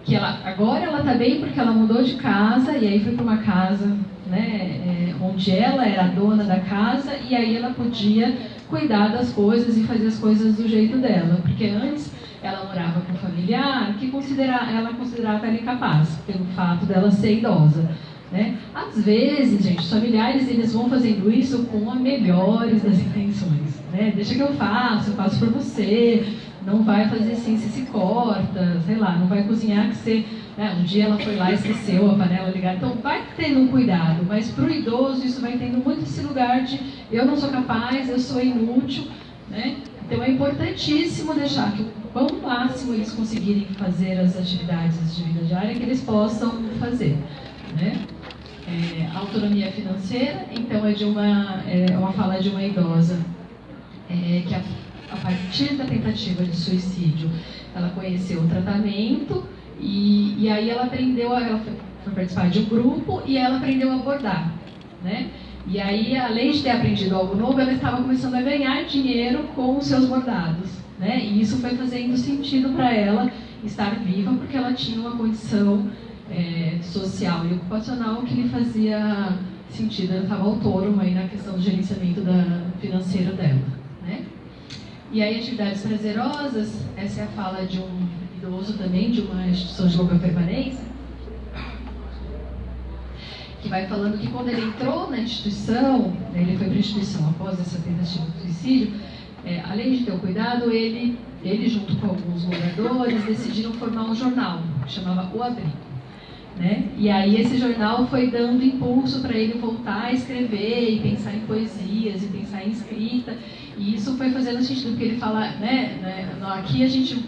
que agora ela está bem porque ela mudou de casa e aí foi para uma casa, né, onde ela era a dona da casa e aí ela podia cuidar das coisas e fazer as coisas do jeito dela, porque antes ela morava com um familiar que ela considerava ela incapaz, pelo fato dela ser idosa, né? Às vezes, gente, os familiares eles vão fazendo isso com a melhores das intenções, né? Deixa que eu faço por você, não vai fazer assim, você se corta, sei lá, não vai cozinhar que você... Um dia ela foi lá e esqueceu a panela ligada. Então vai tendo um cuidado, mas para o idoso isso vai tendo muito esse lugar de eu não sou capaz, eu sou inútil, né? Então é importantíssimo deixar que o quão máximo eles conseguirem fazer as atividades de vida diária que eles possam fazer, né? Autonomia financeira, então é uma fala de uma idosa que a partir da tentativa de suicídio, ela conheceu o tratamento e aí ela aprendeu, ela foi participar de um grupo e ela aprendeu a bordar, né? E aí, além de ter aprendido algo novo, ela estava começando a ganhar dinheiro com os seus bordados, né? E isso foi fazendo sentido para ela estar viva, porque ela tinha uma condição social e ocupacional que lhe fazia sentido. Ela estava autônoma aí na questão do gerenciamento financeiro dela, né? E aí, atividades prazerosas, essa é a fala de um idoso também, de uma instituição de longa permanência, que vai falando que quando ele entrou na instituição, ele foi para a instituição após essa tentativa de suicídio, além de ter o cuidado, ele junto com alguns moradores decidiram formar um jornal que chamava O Abrigo, né? E aí esse jornal foi dando impulso para ele voltar a escrever e pensar em poesias e pensar em escrita, e isso foi fazendo sentido, porque ele fala, aqui a gente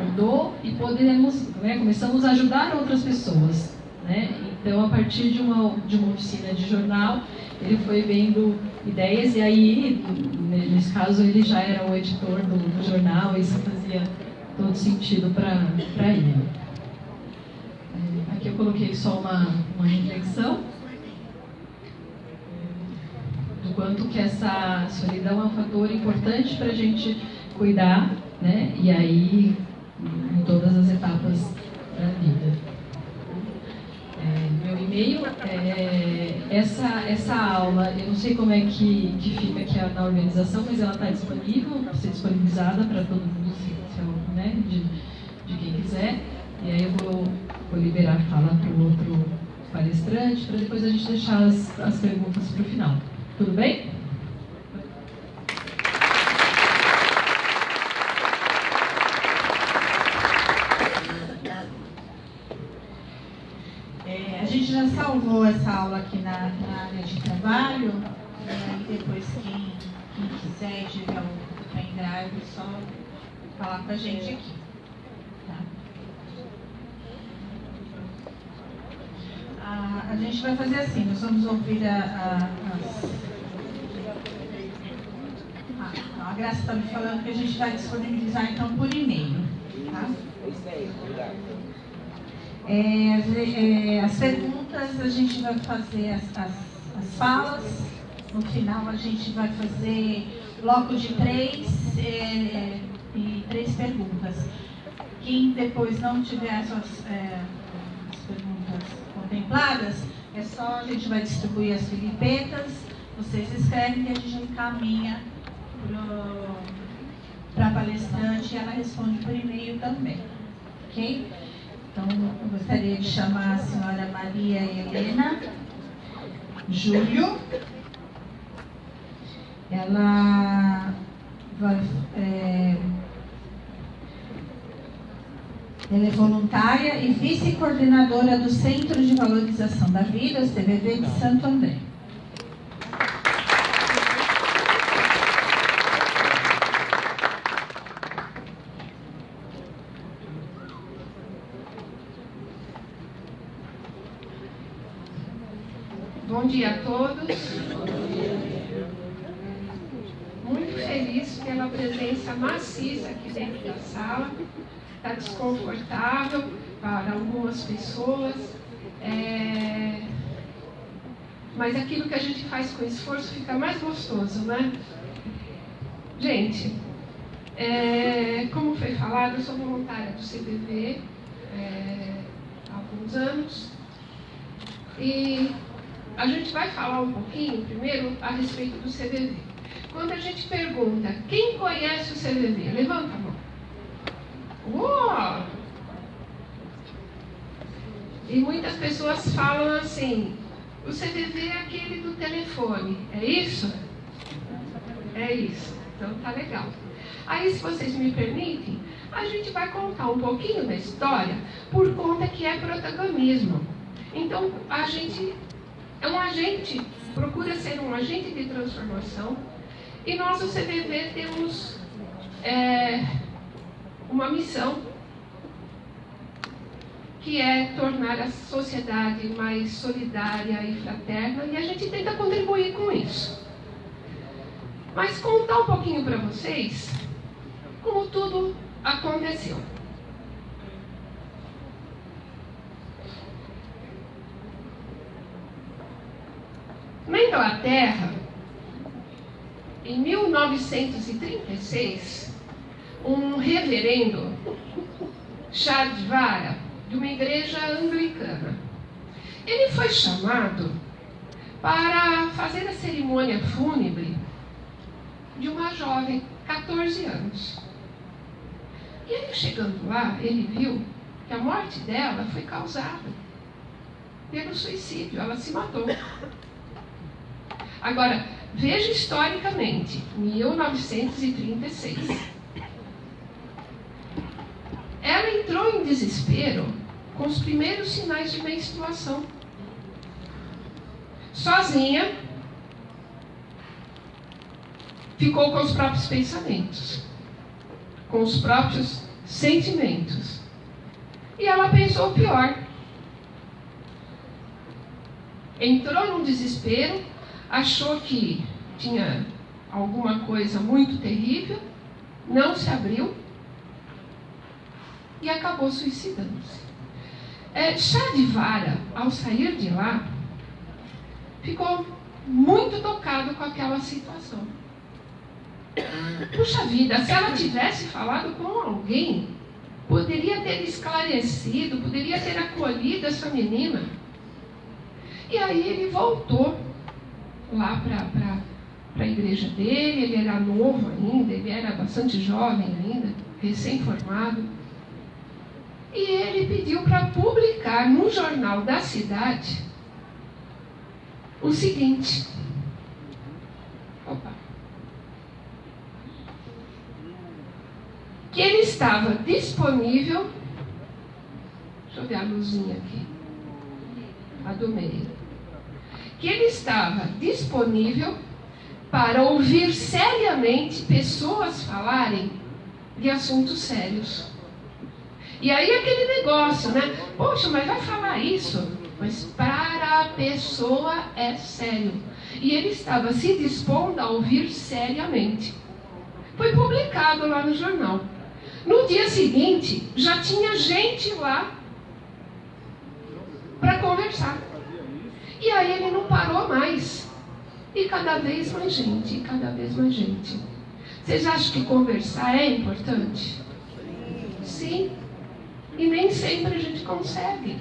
mudou e podemos, começamos a ajudar outras pessoas, né? Então, a partir de uma oficina de jornal, ele foi vendo ideias, e aí, nesse caso, ele já era o editor do jornal, e isso fazia todo sentido para ele. Aqui eu coloquei só uma reflexão do quanto que essa solidão é um fator importante para a gente cuidar, né? E aí, em todas as etapas da vida. Meu e-mail, essa aula, eu não sei como é que fica aqui na organização, mas ela está disponível, para ser disponibilizada para todo mundo, né, de quem quiser. E aí eu vou liberar a fala para o outro palestrante, para depois a gente deixar as perguntas para o final. Tudo bem? A gente já salvou essa aula aqui na área de trabalho, e aí depois quem quiser e tiver o pendrive, é só falar com a gente aqui. Tá? A gente vai fazer assim, nós vamos ouvir a Graça está me falando que a gente vai disponibilizar então por e-mail. Tá? As perguntas a gente vai fazer as falas, no final a gente vai fazer bloco de 3 e 3 perguntas. Quem depois não tiver as perguntas contempladas, a gente vai distribuir as filipetas, vocês escrevem e a gente encaminha para a palestrante e ela responde por e-mail também, ok? Então, eu gostaria de chamar a senhora Maria Helena Júlio. Ela ela é voluntária e vice-coordenadora do Centro de Valorização da Vida, o CVV de Santo André. Bom dia a todos. Muito feliz pela presença maciça aqui dentro da sala. Está desconfortável para algumas pessoas, mas aquilo que a gente faz com esforço fica mais gostoso, né? Gente, como foi falado, eu sou voluntária do CVV há alguns anos e a gente vai falar um pouquinho, primeiro, a respeito do CVV. Quando a gente pergunta, quem conhece o CVV? Levanta a mão. Uou! E muitas pessoas falam assim, o CVV é aquele do telefone, é isso? É isso, então tá legal. Aí, se vocês me permitem, a gente vai contar um pouquinho da história, por conta que é protagonismo. Então, a gente é um agente, procura ser um agente de transformação, e nós, o CVV, temos uma missão, que é tornar a sociedade mais solidária e fraterna, e a gente tenta contribuir com isso. mas contar um pouquinho para vocês como tudo aconteceu. Na Inglaterra, em 1936, um reverendo, chá de vara, de uma igreja anglicana, ele foi chamado para fazer a cerimônia fúnebre de uma jovem, 14 anos. E ele, chegando lá, ele viu que a morte dela foi causada pelo suicídio, ela se matou. Agora, veja historicamente, 1936. Ela entrou em desespero com os primeiros sinais de menstruação. Sozinha, ficou com os próprios pensamentos, com os próprios sentimentos. E ela pensou o pior. Entrou num desespero, achou que tinha alguma coisa muito terrível, não se abriu e acabou suicidando-se. Chá de vara, ao sair de lá, ficou muito tocado com aquela situação. Puxa vida, se ela tivesse falado com alguém, poderia ter esclarecido, poderia ter acolhido essa menina. E aí ele voltou lá para a igreja dele, ele era novo ainda, ele era bastante jovem ainda, recém-formado. E ele pediu para publicar no jornal da cidade o seguinte. Que ele estava disponível, deixa eu ver a luzinha aqui, a do meio, que ele estava disponível para ouvir seriamente pessoas falarem de assuntos sérios. E aí aquele negócio, né? Poxa, mas vai falar isso? Mas para a pessoa é sério. E ele estava se dispondo a ouvir seriamente. Foi publicado lá no jornal. No dia seguinte, já tinha gente lá para conversar. E aí ele não parou mais. E cada vez mais gente, e cada vez mais gente. Vocês acham que conversar é importante? Sim. E nem sempre a gente consegue.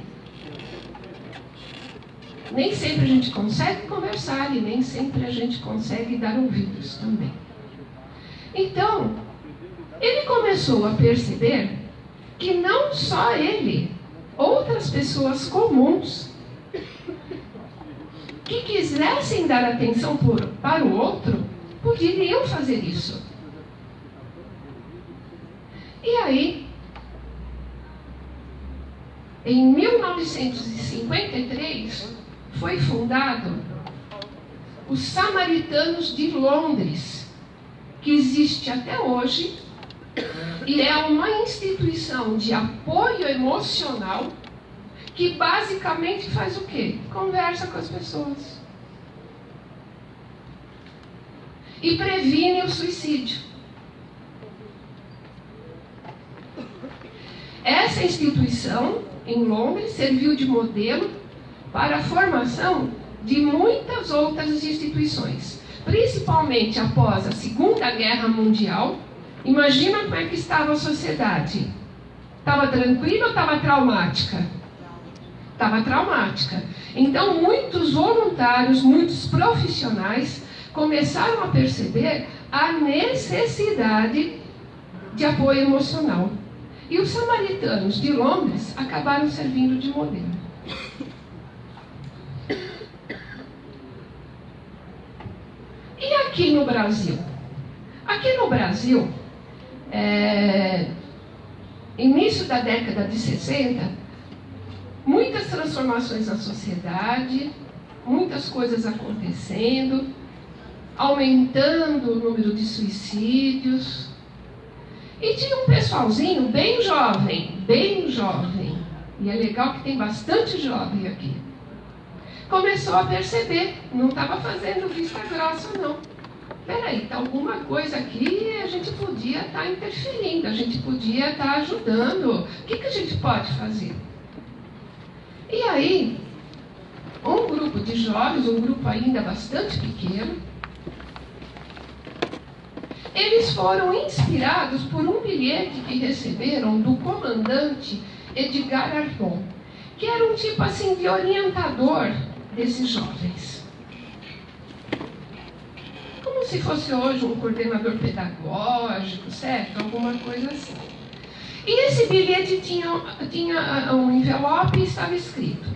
Nem sempre a gente consegue conversar e nem sempre a gente consegue dar ouvidos também. Então, ele começou a perceber que não só ele, outras pessoas comuns que quisessem dar atenção para o outro, poderiam fazer isso. E aí, em 1953, foi fundado os Samaritanos de Londres, que existe até hoje, e é uma instituição de apoio emocional que basicamente faz o quê? Conversa com as pessoas. E previne o suicídio. Essa instituição, em Londres, serviu de modelo para a formação de muitas outras instituições, principalmente após a Segunda Guerra Mundial. Imagina como é que estava a sociedade. Estava tranquila ou estava traumática? Estava traumática. Então, muitos voluntários, muitos profissionais começaram a perceber a necessidade de apoio emocional. E os Samaritanos de Londres acabaram servindo de modelo. E aqui no Brasil? Aqui no Brasil, início da década de 60, muitas transformações na sociedade, muitas coisas acontecendo, aumentando o número de suicídios. E tinha um pessoalzinho bem jovem, e é legal que tem bastante jovem aqui. Começou a perceber, não estava fazendo vista grossa não. peraí, tá alguma coisa aqui, a gente podia estar interferindo, a gente podia estar ajudando. O que a gente pode fazer? E aí, um grupo de jovens, um grupo ainda bastante pequeno, eles foram inspirados por um bilhete que receberam do comandante Edgar Arpon, que era um tipo assim de orientador desses jovens. Como se fosse hoje um coordenador pedagógico, certo? Alguma coisa assim. E esse bilhete tinha um envelope e estava escrito: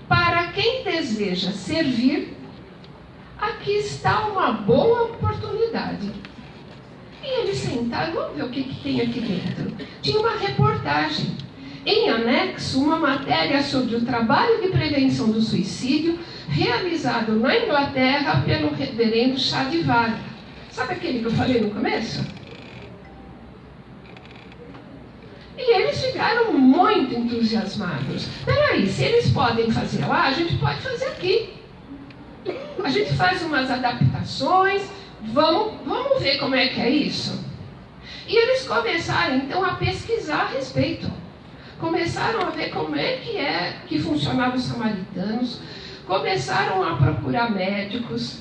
para quem deseja servir, aqui está uma boa oportunidade. E eles sentaram, vamos ver o que tem aqui dentro. Tinha uma reportagem. Em anexo, uma matéria sobre o trabalho de prevenção do suicídio realizado na Inglaterra pelo reverendo Chá de Varga. Sabe aquele que eu falei no começo? E eles ficaram muito entusiasmados. Peraí, se eles podem fazer lá, a gente pode fazer aqui. A gente faz umas adaptações, vamos ver como é que é isso. E eles começaram então a pesquisar a respeito. Começaram a ver como é que funcionavam os samaritanos, começaram a procurar médicos,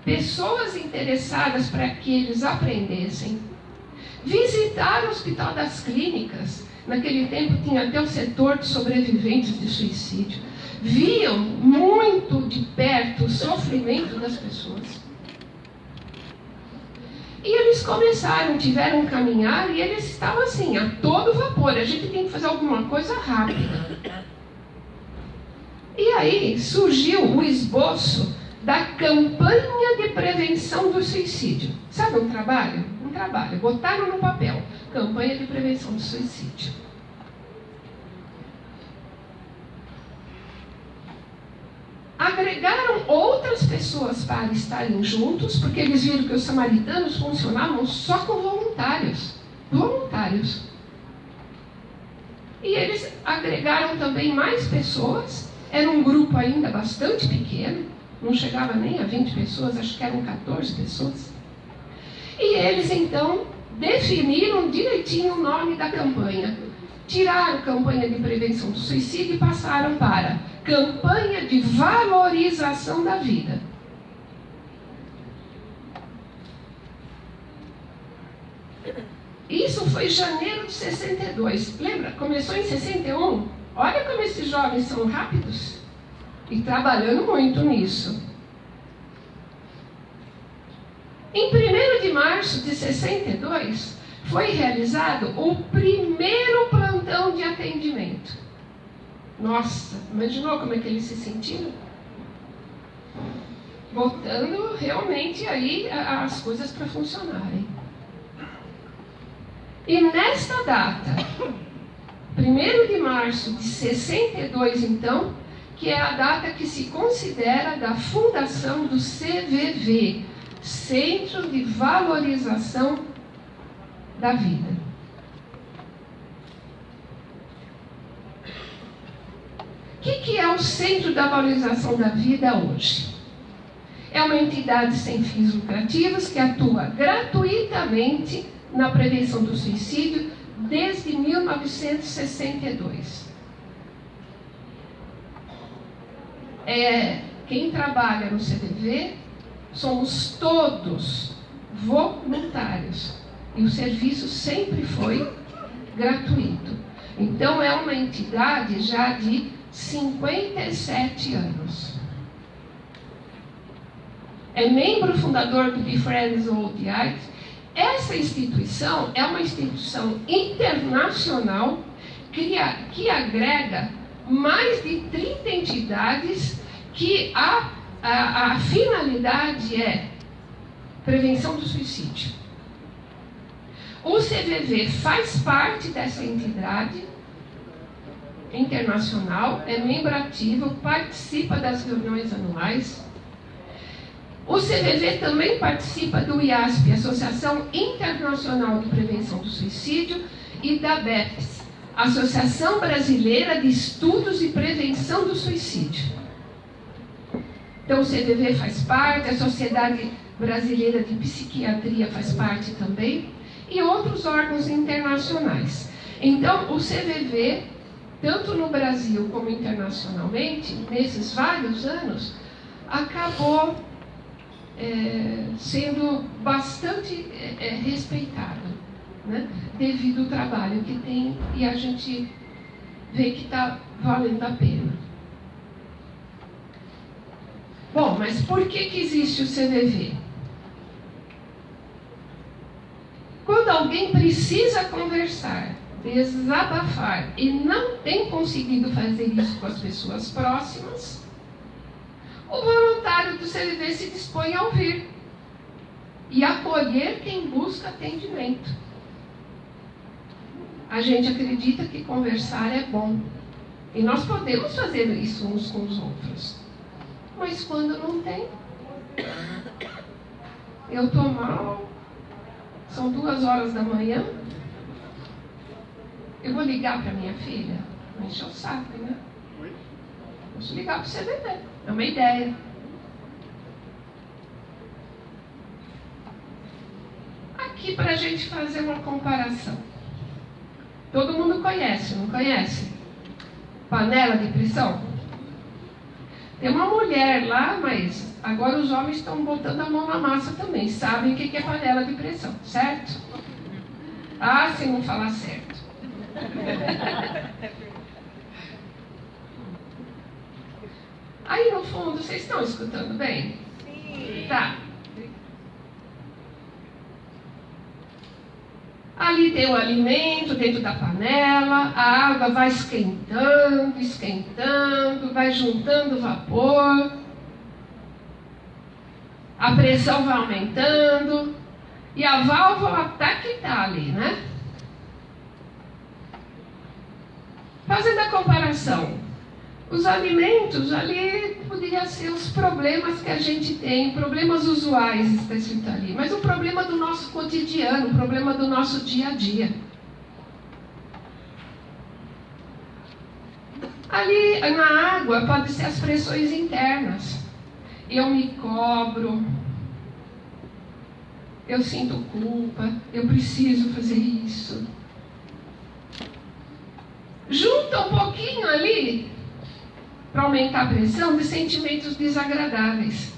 pessoas interessadas para que eles aprendessem, visitaram o Hospital das Clínicas. Naquele tempo tinha até o setor de sobreviventes de suicídio. Viam muito de perto o sofrimento das pessoas. E eles tiveram um caminhar e eles estavam assim, a todo vapor. A gente tem que fazer alguma coisa rápida. E aí surgiu o esboço da campanha de prevenção do suicídio. Sabe um trabalho? Um trabalho. Botaram no papel. Campanha de prevenção do suicídio. Agregaram outras pessoas para estarem juntos, porque eles viram que os samaritanos funcionavam só com voluntários. Voluntários. E eles agregaram também mais pessoas. Era um grupo ainda bastante pequeno. Não chegava nem a 20 pessoas, acho que eram 14 pessoas. E eles então definiram direitinho o nome da campanha. Tiraram campanha de prevenção do suicídio e passaram para campanha de valorização da vida. Isso foi em janeiro de 62. Lembra? Começou em 61. Olha como esses jovens são rápidos. E trabalhando muito nisso. Em 1º de março de 62, foi realizado o primeiro plantão de atendimento. Nossa, imaginou como é que eles se sentiram? Botando realmente aí as coisas para funcionarem. E nesta data, 1º de março de 62, então, que é a data que se considera da fundação do CVV, Centro de Valorização da Vida. O que é o Centro da Valorização da Vida hoje? É uma entidade sem fins lucrativos que atua gratuitamente na prevenção do suicídio desde 1962. Quem trabalha no CVV somos todos voluntários e o serviço sempre foi gratuito. Então é uma entidade já de 57 anos. É membro fundador do Befriends ODI. Essa instituição é uma instituição internacional que agrega mais de 30 entidades que a finalidade é prevenção do suicídio. O CVV faz parte dessa entidade internacional, é membro ativo, participa das reuniões anuais. O CVV também participa do IASP, Associação Internacional de Prevenção do Suicídio, e da BEPS, Associação Brasileira de Estudos e Prevenção do Suicídio. Então o CVV faz parte, a Sociedade Brasileira de Psiquiatria faz parte também, e outros órgãos internacionais. Então, o CVV, tanto no Brasil como internacionalmente, nesses vários anos, acabou sendo bastante respeitado, né? Devido ao trabalho que tem, e a gente vê que está valendo a pena. Bom, mas por que existe o CVV? Quando alguém precisa conversar, desabafar e não tem conseguido fazer isso com as pessoas próximas, o voluntário do CVV se dispõe a ouvir e acolher quem busca atendimento. A gente acredita que conversar é bom e nós podemos fazer isso uns com os outros, mas quando não tem, eu estou mal, são 2h da manhã, eu vou ligar para minha filha? Não enche o saco, né? Posso ligar para o CVV, é uma ideia. Aqui para a gente fazer uma comparação. Todo mundo conhece, não conhece? Panela de pressão? Tem uma mulher lá, mas agora os homens estão botando a mão na massa também. Sabem o que é panela de pressão, certo? Ah, se não falar certo. Aí no fundo, vocês estão escutando bem? Sim. Tá. Ali tem o alimento dentro da panela, a água vai esquentando, esquentando, vai juntando vapor, a pressão vai aumentando e a válvula até que está ali, né? Fazendo a comparação, os alimentos ali poderiam ser os problemas que a gente tem, problemas usuais, está escrito ali, mas o problema do nosso cotidiano, o problema do nosso dia a dia. Ali na água pode ser as pressões internas. Eu me cobro, eu sinto culpa, eu preciso fazer isso. Junta um pouquinho ali, para aumentar a pressão, de sentimentos desagradáveis.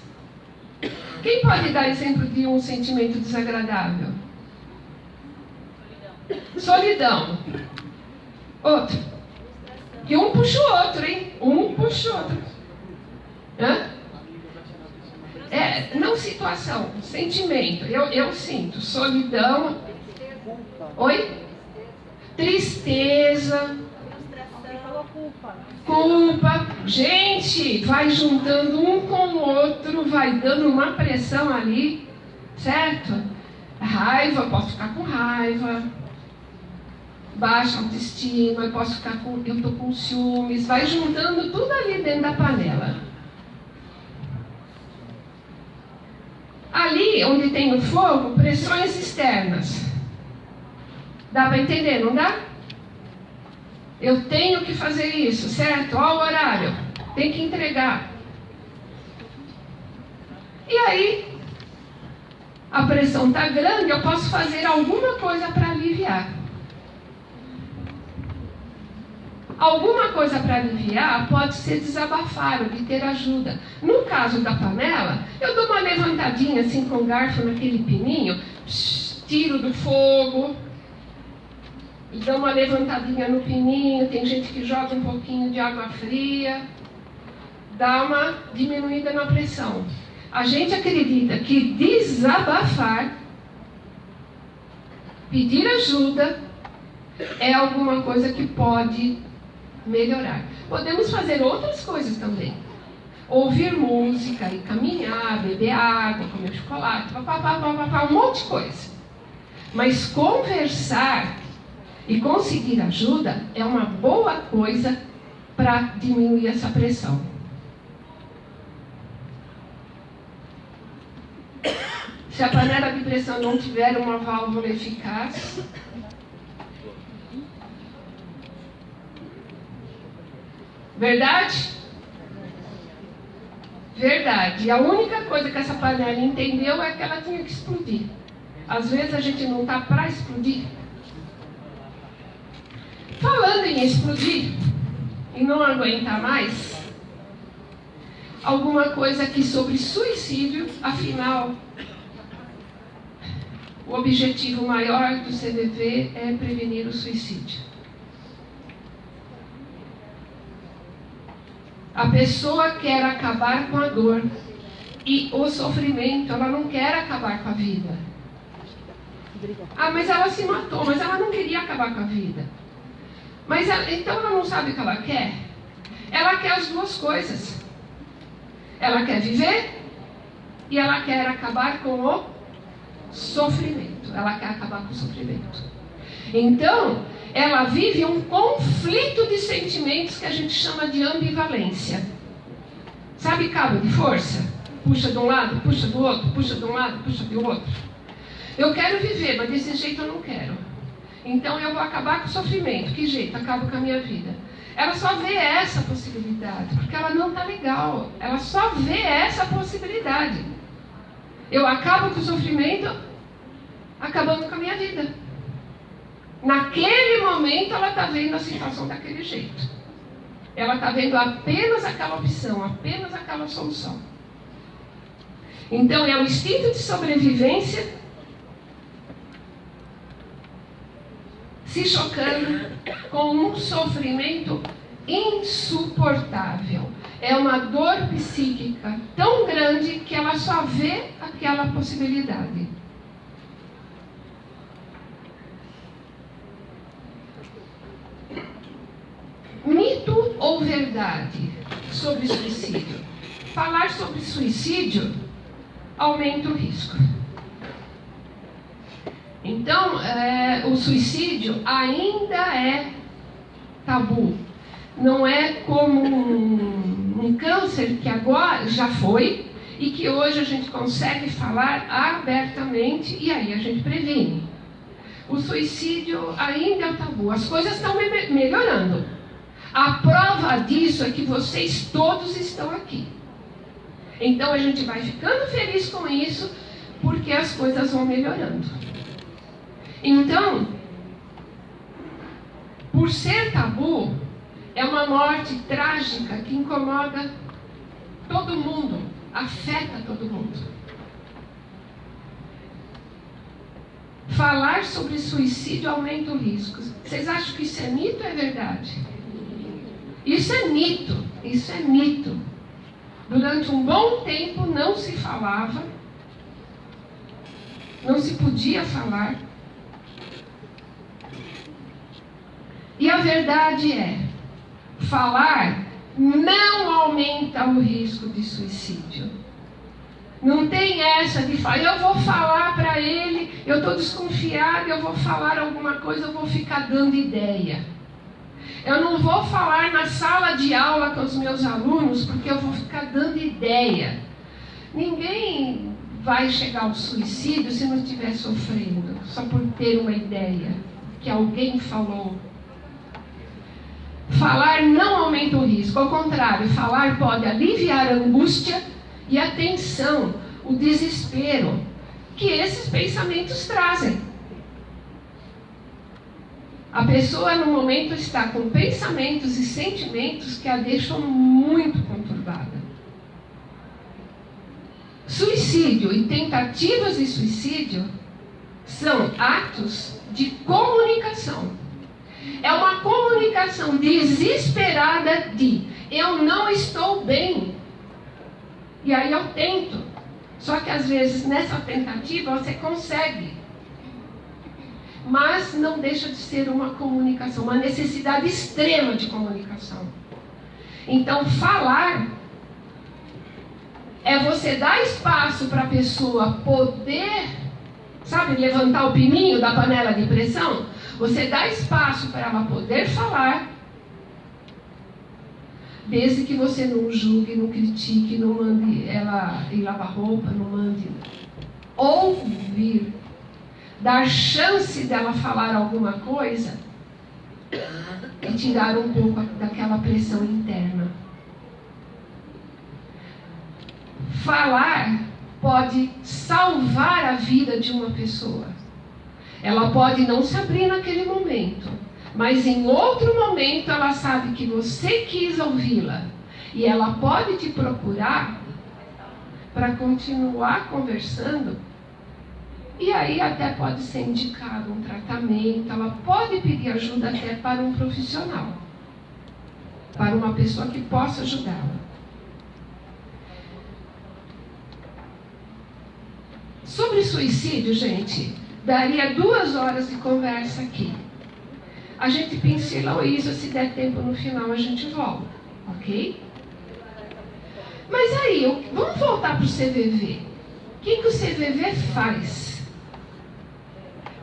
Quem pode dar exemplo de um sentimento desagradável? Solidão. Outro. E um puxa o outro, hein? Um puxa o outro. Hã? Não situação, sentimento. Eu sinto solidão. Oi? Tristeza. Culpa. Gente, vai juntando um com o outro, vai dando uma pressão ali, certo? Raiva, posso ficar com raiva. Baixa autoestima, eu estou com ciúmes. Vai juntando tudo ali dentro da panela. Ali onde tem o fogo, pressões externas. Dá para entender, não dá? Eu tenho que fazer isso, certo? Olha o horário, tem que entregar. E aí, a pressão está grande, eu posso fazer alguma coisa para aliviar. Alguma coisa para aliviar pode ser desabafar, obter ajuda. No caso da panela, eu dou uma levantadinha assim com o garfo naquele pininho, tiro do fogo, dou uma levantadinha no pininho, tem gente que joga um pouquinho de água fria, dá uma diminuída na pressão. A gente acredita que desabafar, pedir ajuda, é alguma coisa que pode melhorar. Podemos fazer outras coisas também. Ouvir música, e caminhar, beber água, comer chocolate, um monte de coisa. Mas conversar e conseguir ajuda é uma boa coisa para diminuir essa pressão. Se a panela de pressão não tiver uma válvula eficaz, verdade? Verdade. E a única coisa que essa panela entendeu é que ela tinha que explodir. Às vezes a gente não está para explodir. Falando em explodir e não aguentar mais, alguma coisa aqui sobre suicídio, afinal, o objetivo maior do CVV é prevenir o suicídio. A pessoa quer acabar com a dor e o sofrimento, ela não quer acabar com a vida. Ah, mas ela se matou, mas ela não queria acabar com a vida. Mas então ela não sabe o que ela quer? Ela quer as duas coisas. Ela quer viver e ela quer acabar com o sofrimento. Ela quer acabar com o sofrimento. Então, ela vive um conflito de sentimentos que a gente chama de ambivalência. Sabe cabo de força? Puxa de um lado, puxa do outro, puxa de um lado, puxa do outro. Eu quero viver, mas desse jeito eu não quero. Então eu vou acabar com o sofrimento. Que jeito? Acabo com a minha vida. Ela só vê essa possibilidade, porque ela não está legal. Ela só vê essa possibilidade. Eu acabo com o sofrimento, acabando com a minha vida. Naquele momento ela está vendo a situação daquele jeito. Ela está vendo apenas aquela opção, apenas aquela solução. Então é o instinto de sobrevivência se chocando com um sofrimento insuportável. É uma dor psíquica tão grande que ela só vê aquela possibilidade. Mito ou verdade sobre suicídio? Falar sobre suicídio aumenta o risco. Então, o suicídio ainda é tabu. Não é como um câncer que agora já foi e que hoje a gente consegue falar abertamente e aí a gente previne. O suicídio ainda é um tabu. As coisas estão melhorando. A prova disso é que vocês todos estão aqui. Então a gente vai ficando feliz com isso, porque as coisas vão melhorando. Então, por ser tabu, é uma morte trágica que incomoda todo mundo, afeta todo mundo. Falar sobre suicídio aumenta o risco. Vocês acham que isso é mito ou é verdade? Isso é mito, isso é mito. Durante um bom tempo não se falava, não se podia falar. E a verdade é, falar não aumenta o risco de suicídio. Não tem essa de falar, eu vou falar para ele, eu estou desconfiado, eu vou falar alguma coisa, eu vou ficar dando ideia. Eu não vou falar na sala de aula com os meus alunos, porque eu vou ficar dando ideia. Ninguém vai chegar ao suicídio se não estiver sofrendo, só por ter uma ideia que alguém falou. Falar não aumenta o risco, ao contrário, falar pode aliviar a angústia e a tensão, o desespero que esses pensamentos trazem. A pessoa no momento está com pensamentos e sentimentos que a deixam muito conturbada. Suicídio e tentativas de suicídio são atos de comunicação. É uma comunicação desesperada de eu não estou bem. E aí eu tento. Só que às vezes nessa tentativa você consegue. Mas não deixa de ser uma comunicação, uma necessidade extrema de comunicação. Então falar é você dar espaço para a pessoa poder, sabe, levantar o pininho da panela de pressão. Você dá espaço para ela poder falar, desde que você não julgue, não critique, não mande ela ir lavar roupa, não mande ouvir, dar chance dela falar alguma coisa e tirar um pouco daquela pressão interna. falar pode salvar a vida de uma pessoa. Ela pode não se abrir naquele momento, mas em outro momento ela sabe que você quis ouvi-la. E ela pode te procurar para continuar conversando. E aí até pode ser indicado um tratamento, ela pode pedir ajuda até para um profissional, para uma pessoa que possa ajudá-la. Sobre suicídio, gente, daria 2 horas de conversa aqui. A gente pincela isso, se der tempo no final a gente volta, ok? Mas aí, vamos voltar para o CVV. O que o CVV faz?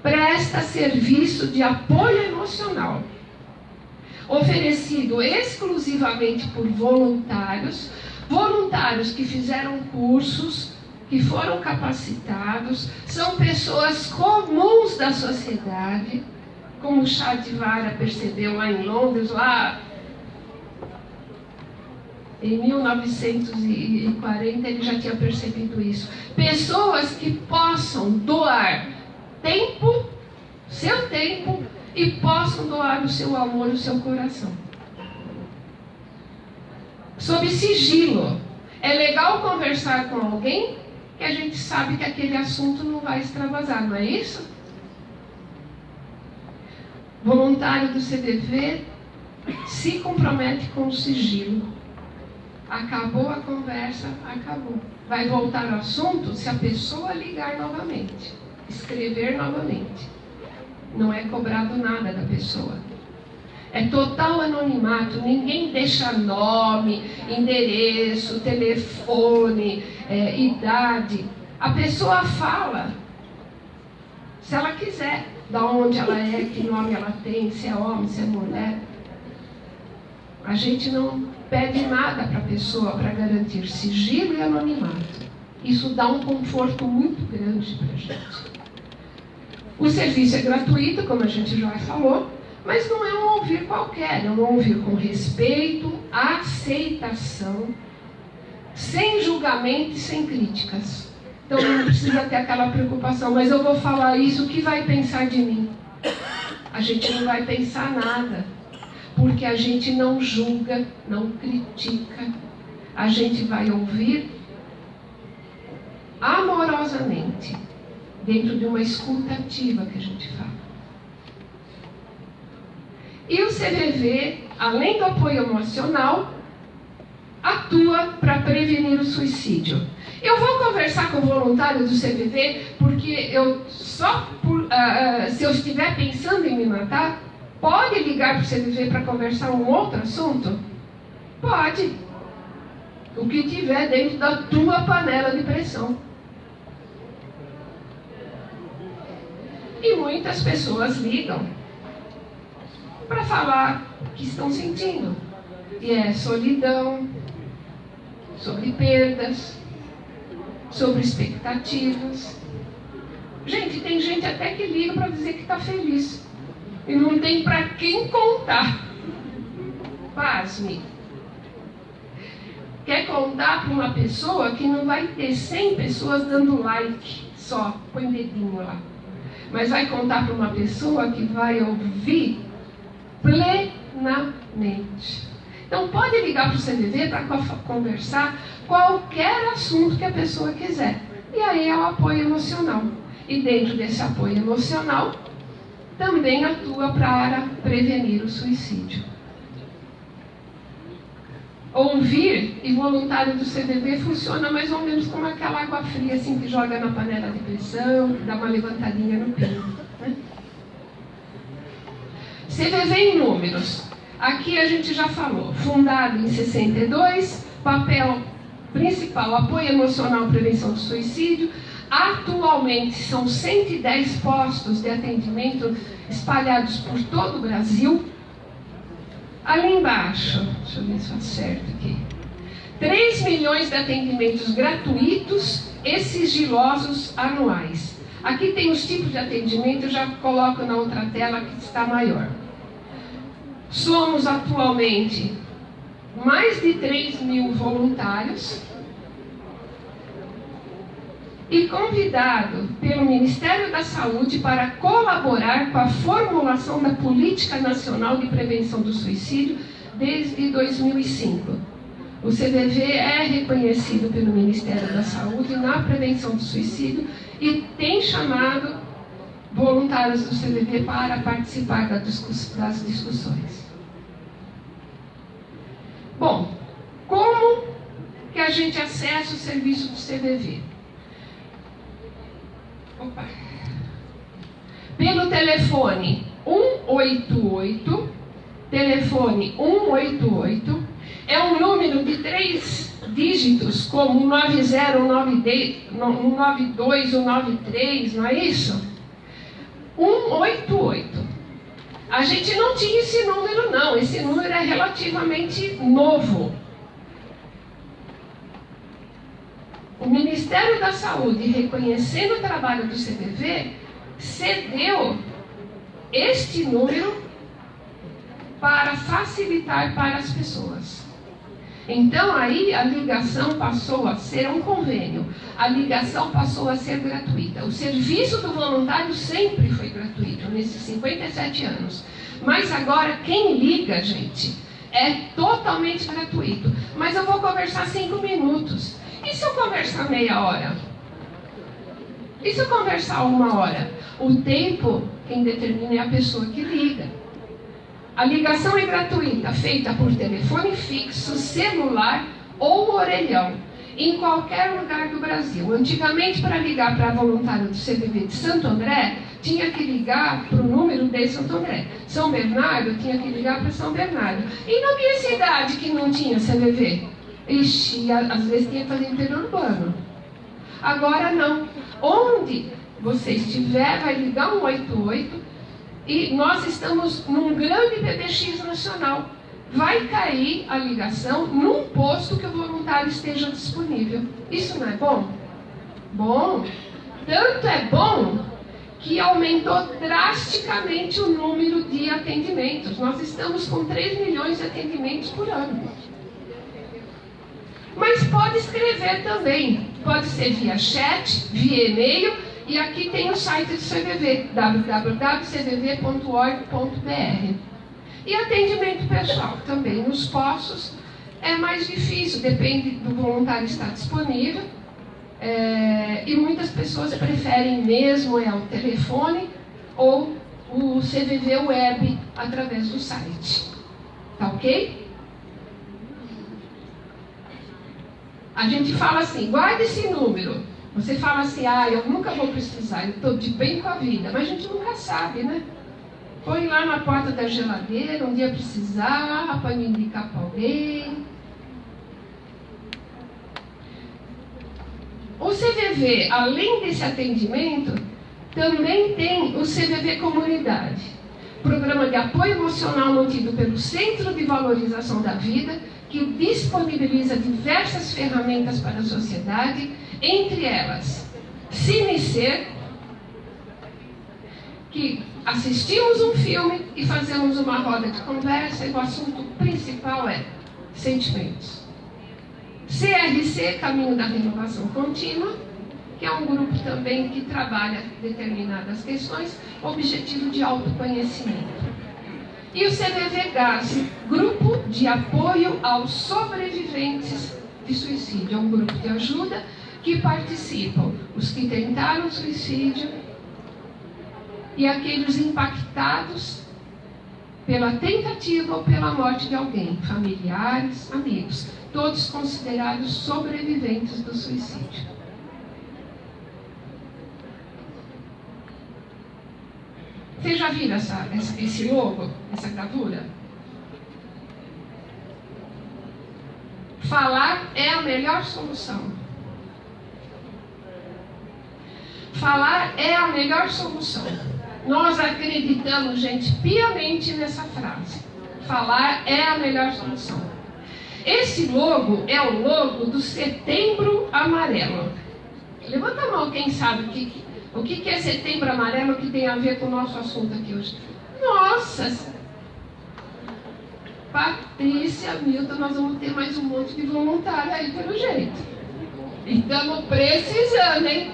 Presta serviço de apoio emocional, oferecido exclusivamente por voluntários que fizeram cursos, que foram capacitados, são pessoas comuns da sociedade, como o Chadivara percebeu lá em Londres, lá em 1940 ele já tinha percebido isso. Pessoas que possam doar tempo, seu tempo, e possam doar o seu amor, o seu coração. Sob sigilo. É legal conversar com alguém que a gente sabe que aquele assunto não vai extravasar, não é isso? Voluntário do CVV se compromete com o sigilo. Acabou a conversa, acabou. Vai voltar ao assunto se a pessoa ligar novamente, escrever novamente. Não é cobrado nada da pessoa. É total anonimato, ninguém deixa nome, endereço, telefone, idade. A pessoa fala, se ela quiser, da onde ela é, que nome ela tem, se é homem, se é mulher. A gente não pede nada para a pessoa para garantir sigilo e anonimato. Isso dá um conforto muito grande para a gente. O serviço é gratuito, como a gente já falou, mas não é um ouvir qualquer, é um ouvir com respeito, aceitação, sem julgamento e sem críticas. Então não precisa ter aquela preocupação, mas eu vou falar isso, o que vai pensar de mim? A gente não vai pensar nada, porque a gente não julga, não critica, a gente vai ouvir amorosamente, dentro de uma escuta ativa que a gente fala. E o CVV, além do apoio emocional, atua para prevenir o suicídio. Eu vou conversar com o voluntário do CVV, porque se eu estiver pensando em me matar, pode ligar para o CVV para conversar um outro assunto? Pode. O que tiver dentro da tua panela de pressão. E muitas pessoas ligam para falar o que estão sentindo. E é solidão, sobre perdas, sobre expectativas. Gente, tem gente até que liga para dizer que está feliz. E não tem para quem contar. Pasme. Quer contar para uma pessoa que não vai ter 100 pessoas dando like só, põe dedinho lá. Mas vai contar para uma pessoa que vai ouvir plenamente. Então pode ligar para o CVV para conversar qualquer assunto que a pessoa quiser. E aí é o apoio emocional. E dentro desse apoio emocional, também atua para prevenir o suicídio. Ouvir e voluntário do CVV funciona mais ou menos como aquela água fria assim, que joga na panela de pressão, dá uma levantadinha no pino. Né? CVV em números. Aqui a gente já falou. Fundado em 62, papel principal, apoio emocional, prevenção do suicídio. Atualmente são 110 postos de atendimento espalhados por todo o Brasil. Ali embaixo, deixa eu ver se eu acerto aqui. 3 milhões de atendimentos gratuitos e sigilosos anuais. Aqui tem os tipos de atendimento, eu já coloco na outra tela que está maior. Somos atualmente mais de 3 mil voluntários e convidado pelo Ministério da Saúde para colaborar com a formulação da Política Nacional de Prevenção do Suicídio desde 2005. O CVV é reconhecido pelo Ministério da Saúde na prevenção do suicídio e tem chamado voluntários do CVV para participar das discussões. Bom, como que a gente acessa o serviço do CVV? Opa. Pelo telefone 188, telefone 188, é um número de 3 dígitos, como 90, 192, 193, não é isso? 188. A gente não tinha esse número, não. Esse número é relativamente novo. O Ministério da Saúde, reconhecendo o trabalho do CVV, cedeu este número para facilitar para as pessoas. Então, aí a ligação passou a ser um convênio, a ligação passou a ser gratuita. O serviço do voluntário sempre foi gratuito, nesses 57 anos. Mas agora, quem liga, gente, é totalmente gratuito. Mas eu vou conversar 5 minutos. E se eu conversar meia hora? E se eu conversar 1 hora? O tempo, quem determina é a pessoa que liga. A ligação é gratuita, feita por telefone fixo, celular ou orelhão, em qualquer lugar do Brasil. Antigamente, para ligar para voluntário do CVV de Santo André, tinha que ligar para o número de Santo André. São Bernardo, tinha que ligar para São Bernardo. E na minha cidade, que não tinha CVV? Ixi, às vezes tinha que fazer interurbano. Agora não. Onde você estiver, vai ligar 188 e nós estamos num grande PBX nacional. Vai cair a ligação num posto que o voluntário esteja disponível. Isso não é bom? Bom. Tanto é bom que aumentou drasticamente o número de atendimentos. Nós estamos com 3 milhões de atendimentos por ano. Mas pode escrever também. Pode ser via chat, via e-mail. E aqui tem o site do CVV, www.cvv.org.br. E atendimento pessoal também nos postos é mais difícil, depende do voluntário estar disponível. E muitas pessoas preferem mesmo o telefone ou o CVV web através do site. Tá ok? A gente fala assim, guarda esse número. Você fala assim, eu nunca vou precisar, eu estou de bem com a vida. Mas a gente nunca sabe, né? Põe lá na porta da geladeira, um dia precisar, para me indicar para alguém. O CVV, além desse atendimento, também tem o CVV Comunidade. Programa de apoio emocional mantido pelo Centro de Valorização da Vida, que disponibiliza diversas ferramentas para a sociedade, entre elas, Cinecer, que assistimos um filme e fazemos uma roda de conversa e o assunto principal é sentimentos. CRC, Caminho da Renovação Contínua, que é um grupo também que trabalha determinadas questões, objetivo de autoconhecimento. E o CVV GAS, Grupo de Apoio aos Sobreviventes de Suicídio, é um grupo de ajuda que participam os que tentaram suicídio e aqueles impactados pela tentativa ou pela morte de alguém, familiares, amigos, todos considerados sobreviventes do suicídio. Vocês já viram esse logo, essa gravura? Falar é a melhor solução. Falar é a melhor solução. Nós acreditamos, gente, piamente nessa frase. Falar é a melhor solução. Esse logo é o logo do Setembro Amarelo. Levanta a mão quem sabe o que é Setembro Amarelo que tem a ver com o nosso assunto aqui hoje. Nossa! Patrícia, Milton, nós vamos ter mais um monte de voluntário aí pelo jeito. E estamos precisando, hein?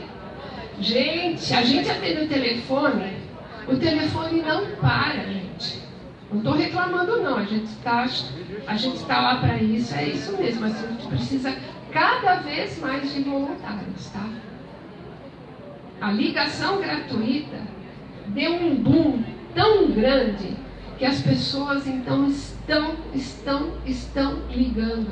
Gente, a gente atende o telefone não para, gente. Não estou reclamando não, a gente está lá para isso, é isso mesmo, mas a gente precisa cada vez mais de voluntários, tá? A ligação gratuita deu um boom tão grande que as pessoas então estão ligando.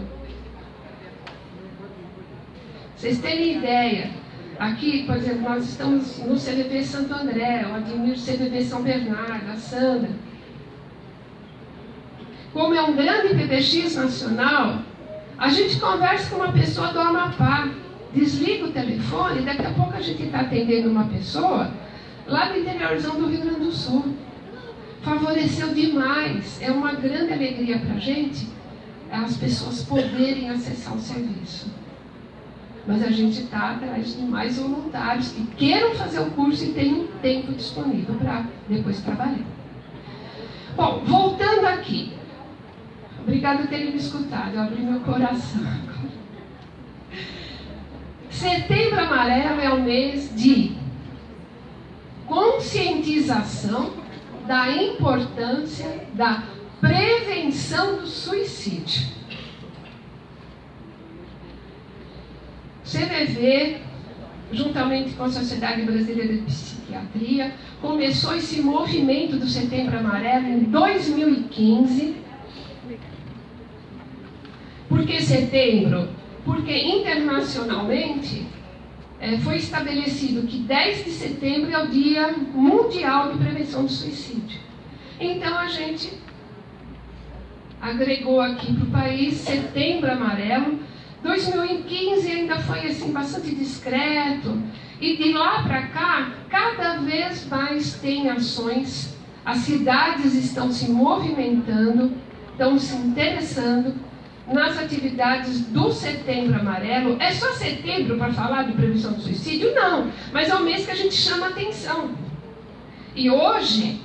Vocês terem ideia, aqui, por exemplo, nós estamos no CVV Santo André, o Admir CVV São Bernardo, a Sandra. Como é um grande PBX nacional, a gente conversa com uma pessoa do Amapá, desliga o telefone, daqui a pouco a gente está atendendo uma pessoa lá do interiorzão do Rio Grande do Sul. Favoreceu demais, é uma grande alegria para a gente as pessoas poderem acessar o serviço. Mas a gente está atrás de mais voluntários que queiram fazer o curso e tenham tempo disponível para depois trabalhar. Bom, voltando aqui. Obrigada por terem me escutado, eu abri meu coração. Setembro Amarelo é o mês de conscientização da importância da prevenção do suicídio. CVV, juntamente com a Sociedade Brasileira de Psiquiatria, começou esse movimento do Setembro Amarelo em 2015. Por que setembro? Porque internacionalmente foi estabelecido que 10 de setembro é o Dia Mundial de Prevenção do Suicídio. Então a gente agregou aqui para o país Setembro Amarelo. 2015 ainda foi assim bastante discreto, e de lá para cá cada vez mais tem ações, as cidades estão se movimentando, estão se interessando nas atividades do Setembro Amarelo. É só setembro para falar de prevenção do suicídio? Não, mas é o mês que a gente chama atenção. E hoje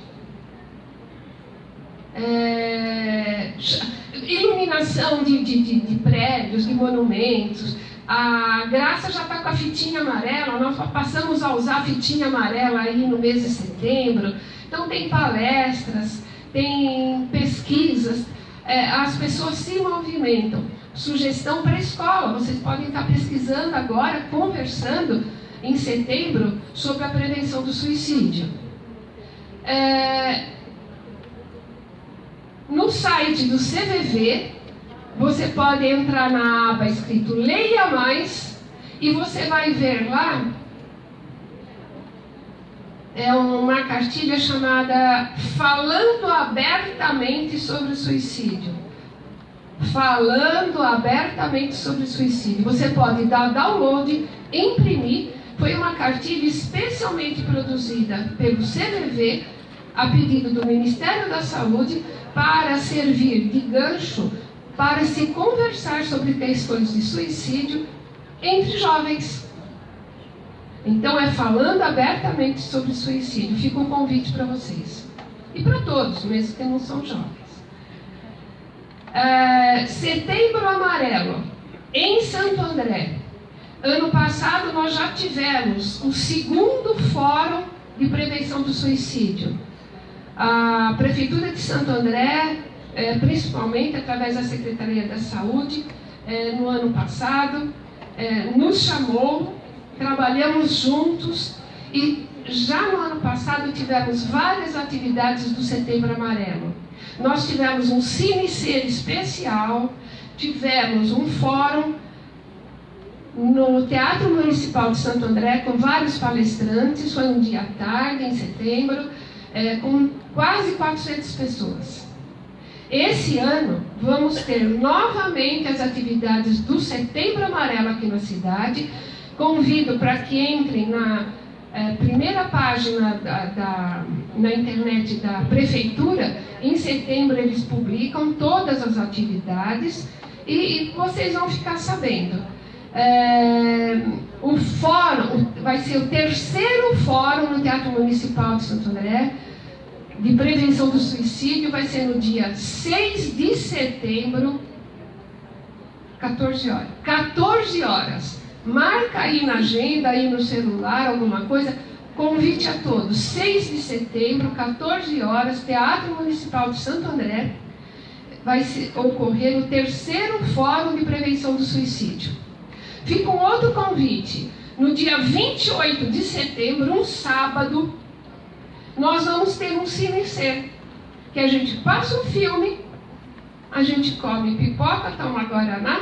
iluminação de prédios, de monumentos. A Graça já está com a fitinha amarela, nós passamos a usar a fitinha amarela aí no mês de setembro. Então tem palestras, tem pesquisas, as pessoas se movimentam. Sugestão para a escola, vocês podem estar pesquisando agora, conversando em setembro sobre a prevenção do suicídio. No site do CVV, você pode entrar na aba escrito Leia Mais e você vai ver lá uma cartilha chamada Falando Abertamente sobre o Suicídio. Falando Abertamente sobre o Suicídio. Você pode dar download, imprimir. Foi uma cartilha especialmente produzida pelo CVV, a pedido do Ministério da Saúde, para servir de gancho para se conversar sobre questões de suicídio entre jovens. Então é falando abertamente sobre suicídio. Fica um convite para vocês. E para todos, mesmo que não são jovens. Setembro Amarelo, em Santo André. Ano passado nós já tivemos o 2º Fórum de Prevenção do Suicídio. A Prefeitura de Santo André, principalmente através da Secretaria da Saúde, no ano passado, nos chamou, trabalhamos juntos e já no ano passado tivemos várias atividades do Setembro Amarelo. Nós tivemos um Cinecer especial, tivemos um fórum no Teatro Municipal de Santo André com vários palestrantes, foi um dia à tarde, em setembro, com quase 400 pessoas. Esse ano vamos ter novamente as atividades do Setembro Amarelo aqui na cidade. Convido para que entrem na primeira página na internet da Prefeitura. Em setembro eles publicam todas as atividades e vocês vão ficar sabendo. O fórum vai ser o 3º fórum no Teatro Municipal de Santo André de prevenção do suicídio. Vai ser no dia 6 de setembro, 14 horas. 14 horas. Marca aí na agenda, aí no celular, alguma coisa. Convite a todos. 6 de setembro, 14 horas, Teatro Municipal de Santo André, vai ocorrer o 3º Fórum de Prevenção do Suicídio. Fica um outro convite. No dia 28 de setembro, um sábado, nós vamos ter um Cinecer, que a gente passa um filme, a gente come pipoca, toma guaraná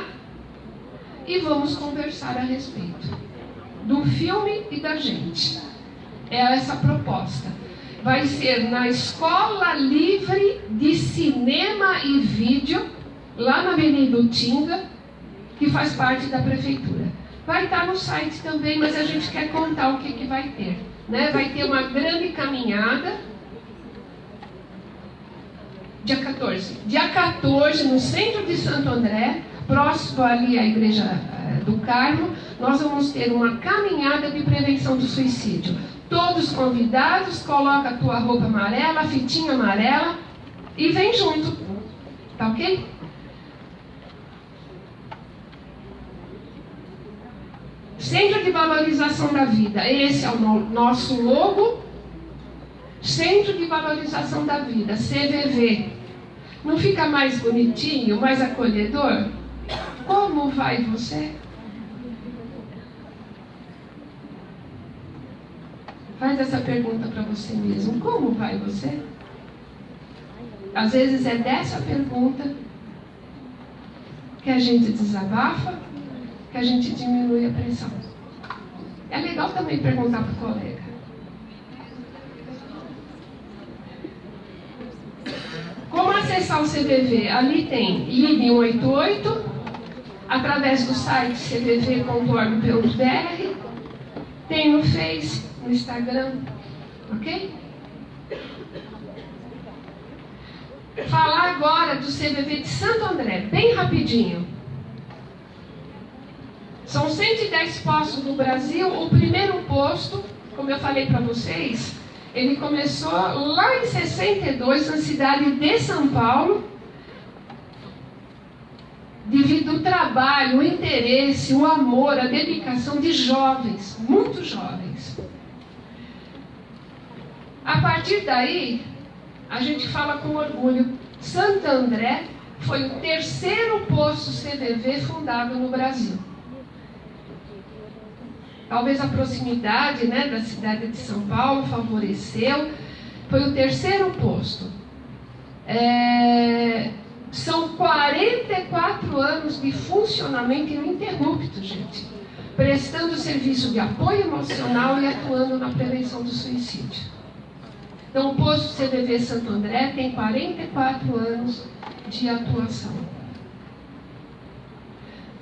e vamos conversar a respeito do filme e da gente. É essa a proposta. Vai ser na Escola Livre de Cinema e Vídeo, lá na Avenida Utinga, que faz parte da Prefeitura. Vai estar no site também, mas a gente quer contar o que vai ter. Né? Vai ter uma grande caminhada, dia 14. Dia 14, no centro de Santo André, próximo ali à Igreja do Carmo, nós vamos ter uma caminhada de prevenção do suicídio. Todos convidados, coloca a tua roupa amarela, a fitinha amarela e vem junto. Tá ok? Centro de Valorização da Vida. Esse é o nosso logo. Centro de Valorização da Vida, CVV. Não fica mais bonitinho, mais acolhedor? Como vai você? Faz essa pergunta para você mesmo. Como vai você? Às vezes é dessa pergunta que a gente desabafa, que a gente diminui a pressão. É legal também perguntar para o colega. Como acessar o CVV? Ali tem LIB 188, através do site cvv.org.br, tem no Face, no Instagram, ok? Falar agora do CVV de Santo André, bem rapidinho. São 110 postos no Brasil. O primeiro posto, como eu falei para vocês, ele começou lá em 62, na cidade de São Paulo, devido ao trabalho, o interesse, o amor, a dedicação de jovens, muitos jovens. A partir daí, a gente fala com orgulho, Santo André foi o 3º posto CVV fundado no Brasil. Talvez a proximidade, né, da cidade de São Paulo favoreceu. Foi o 3º posto. São 44 anos de funcionamento ininterrupto, gente. Prestando serviço de apoio emocional e atuando na prevenção do suicídio. Então, o posto CVV Santo André tem 44 anos de atuação.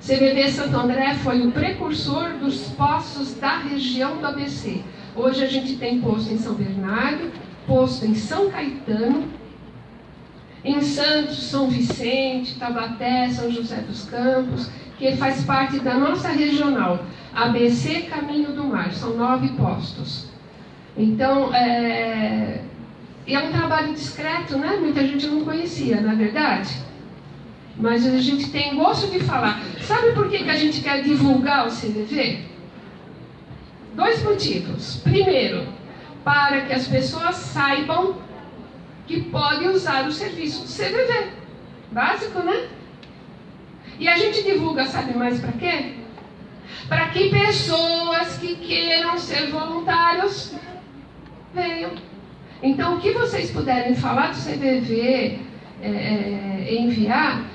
CVV Santo André foi o precursor dos postos da região do ABC. Hoje a gente tem posto em São Bernardo, posto em São Caetano, em Santos, São Vicente, Taubaté, São José dos Campos, que faz parte da nossa regional, ABC Caminho do Mar, são 9 postos. Então, é um trabalho discreto, né? Muita gente não conhecia, na verdade. Mas a gente tem gosto de falar. Sabe por que a gente quer divulgar o CVV? 2 motivos. Primeiro, para que as pessoas saibam que podem usar o serviço do CVV. Básico, né? E a gente divulga, sabe mais para quê? Para que pessoas que queiram ser voluntários venham. Então, o que vocês puderem falar do CVV, enviar,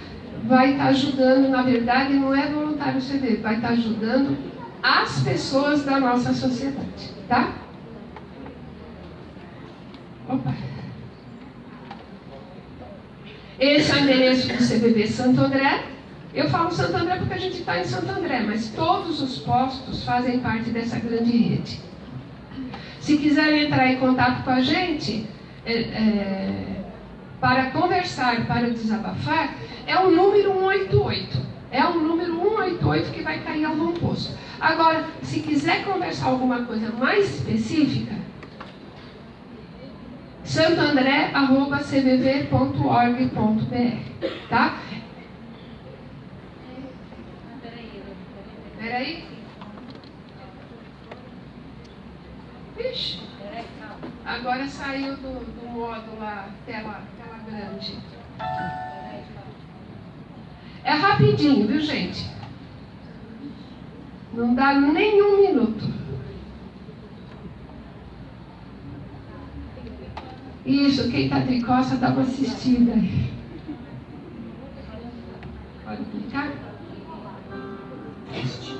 vai estar ajudando, na verdade, não é voluntário CVV, vai estar ajudando as pessoas da nossa sociedade, tá? Opa! Esse é o endereço do CVV Santo André. Eu falo Santo André porque a gente está em Santo André, mas todos os postos fazem parte dessa grande rede. Se quiserem entrar em contato com a gente, para conversar, para desabafar, é o número 188. É o número 188 que vai cair em algum posto. Agora, se quiser conversar alguma coisa mais específica, santandré@cvv.org.br, tá? Peraí. Vixe, agora saiu do modo lá, tela grande. É rapidinho, viu, gente? Não dá nem um minuto. Isso, quem está de costa dá uma assistida aí. Pode clicar? Triste,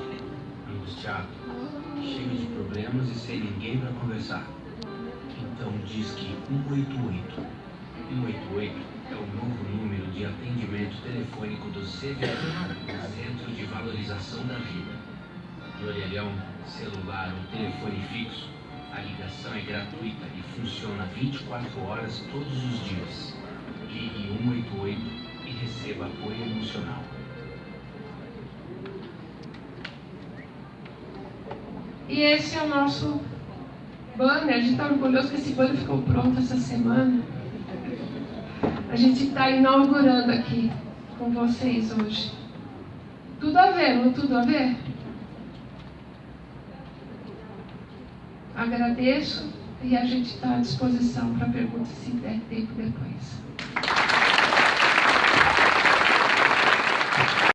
angustiado, cheio de problemas e sem ninguém para conversar. Então diz que 188. 188 é o novo número de atendimento telefônico do CVV, Centro de Valorização da Vida. De orelhão, celular ou telefone fixo, a ligação é gratuita e funciona 24 horas todos os dias. Ligue 188 e receba apoio emocional. E esse é o nosso banner. A gente está orgulhoso que esse banner ficou pronto essa semana. A gente está inaugurando aqui com vocês hoje. Tudo a ver, não tudo a ver? Agradeço e a gente está à disposição para perguntas se der tempo depois.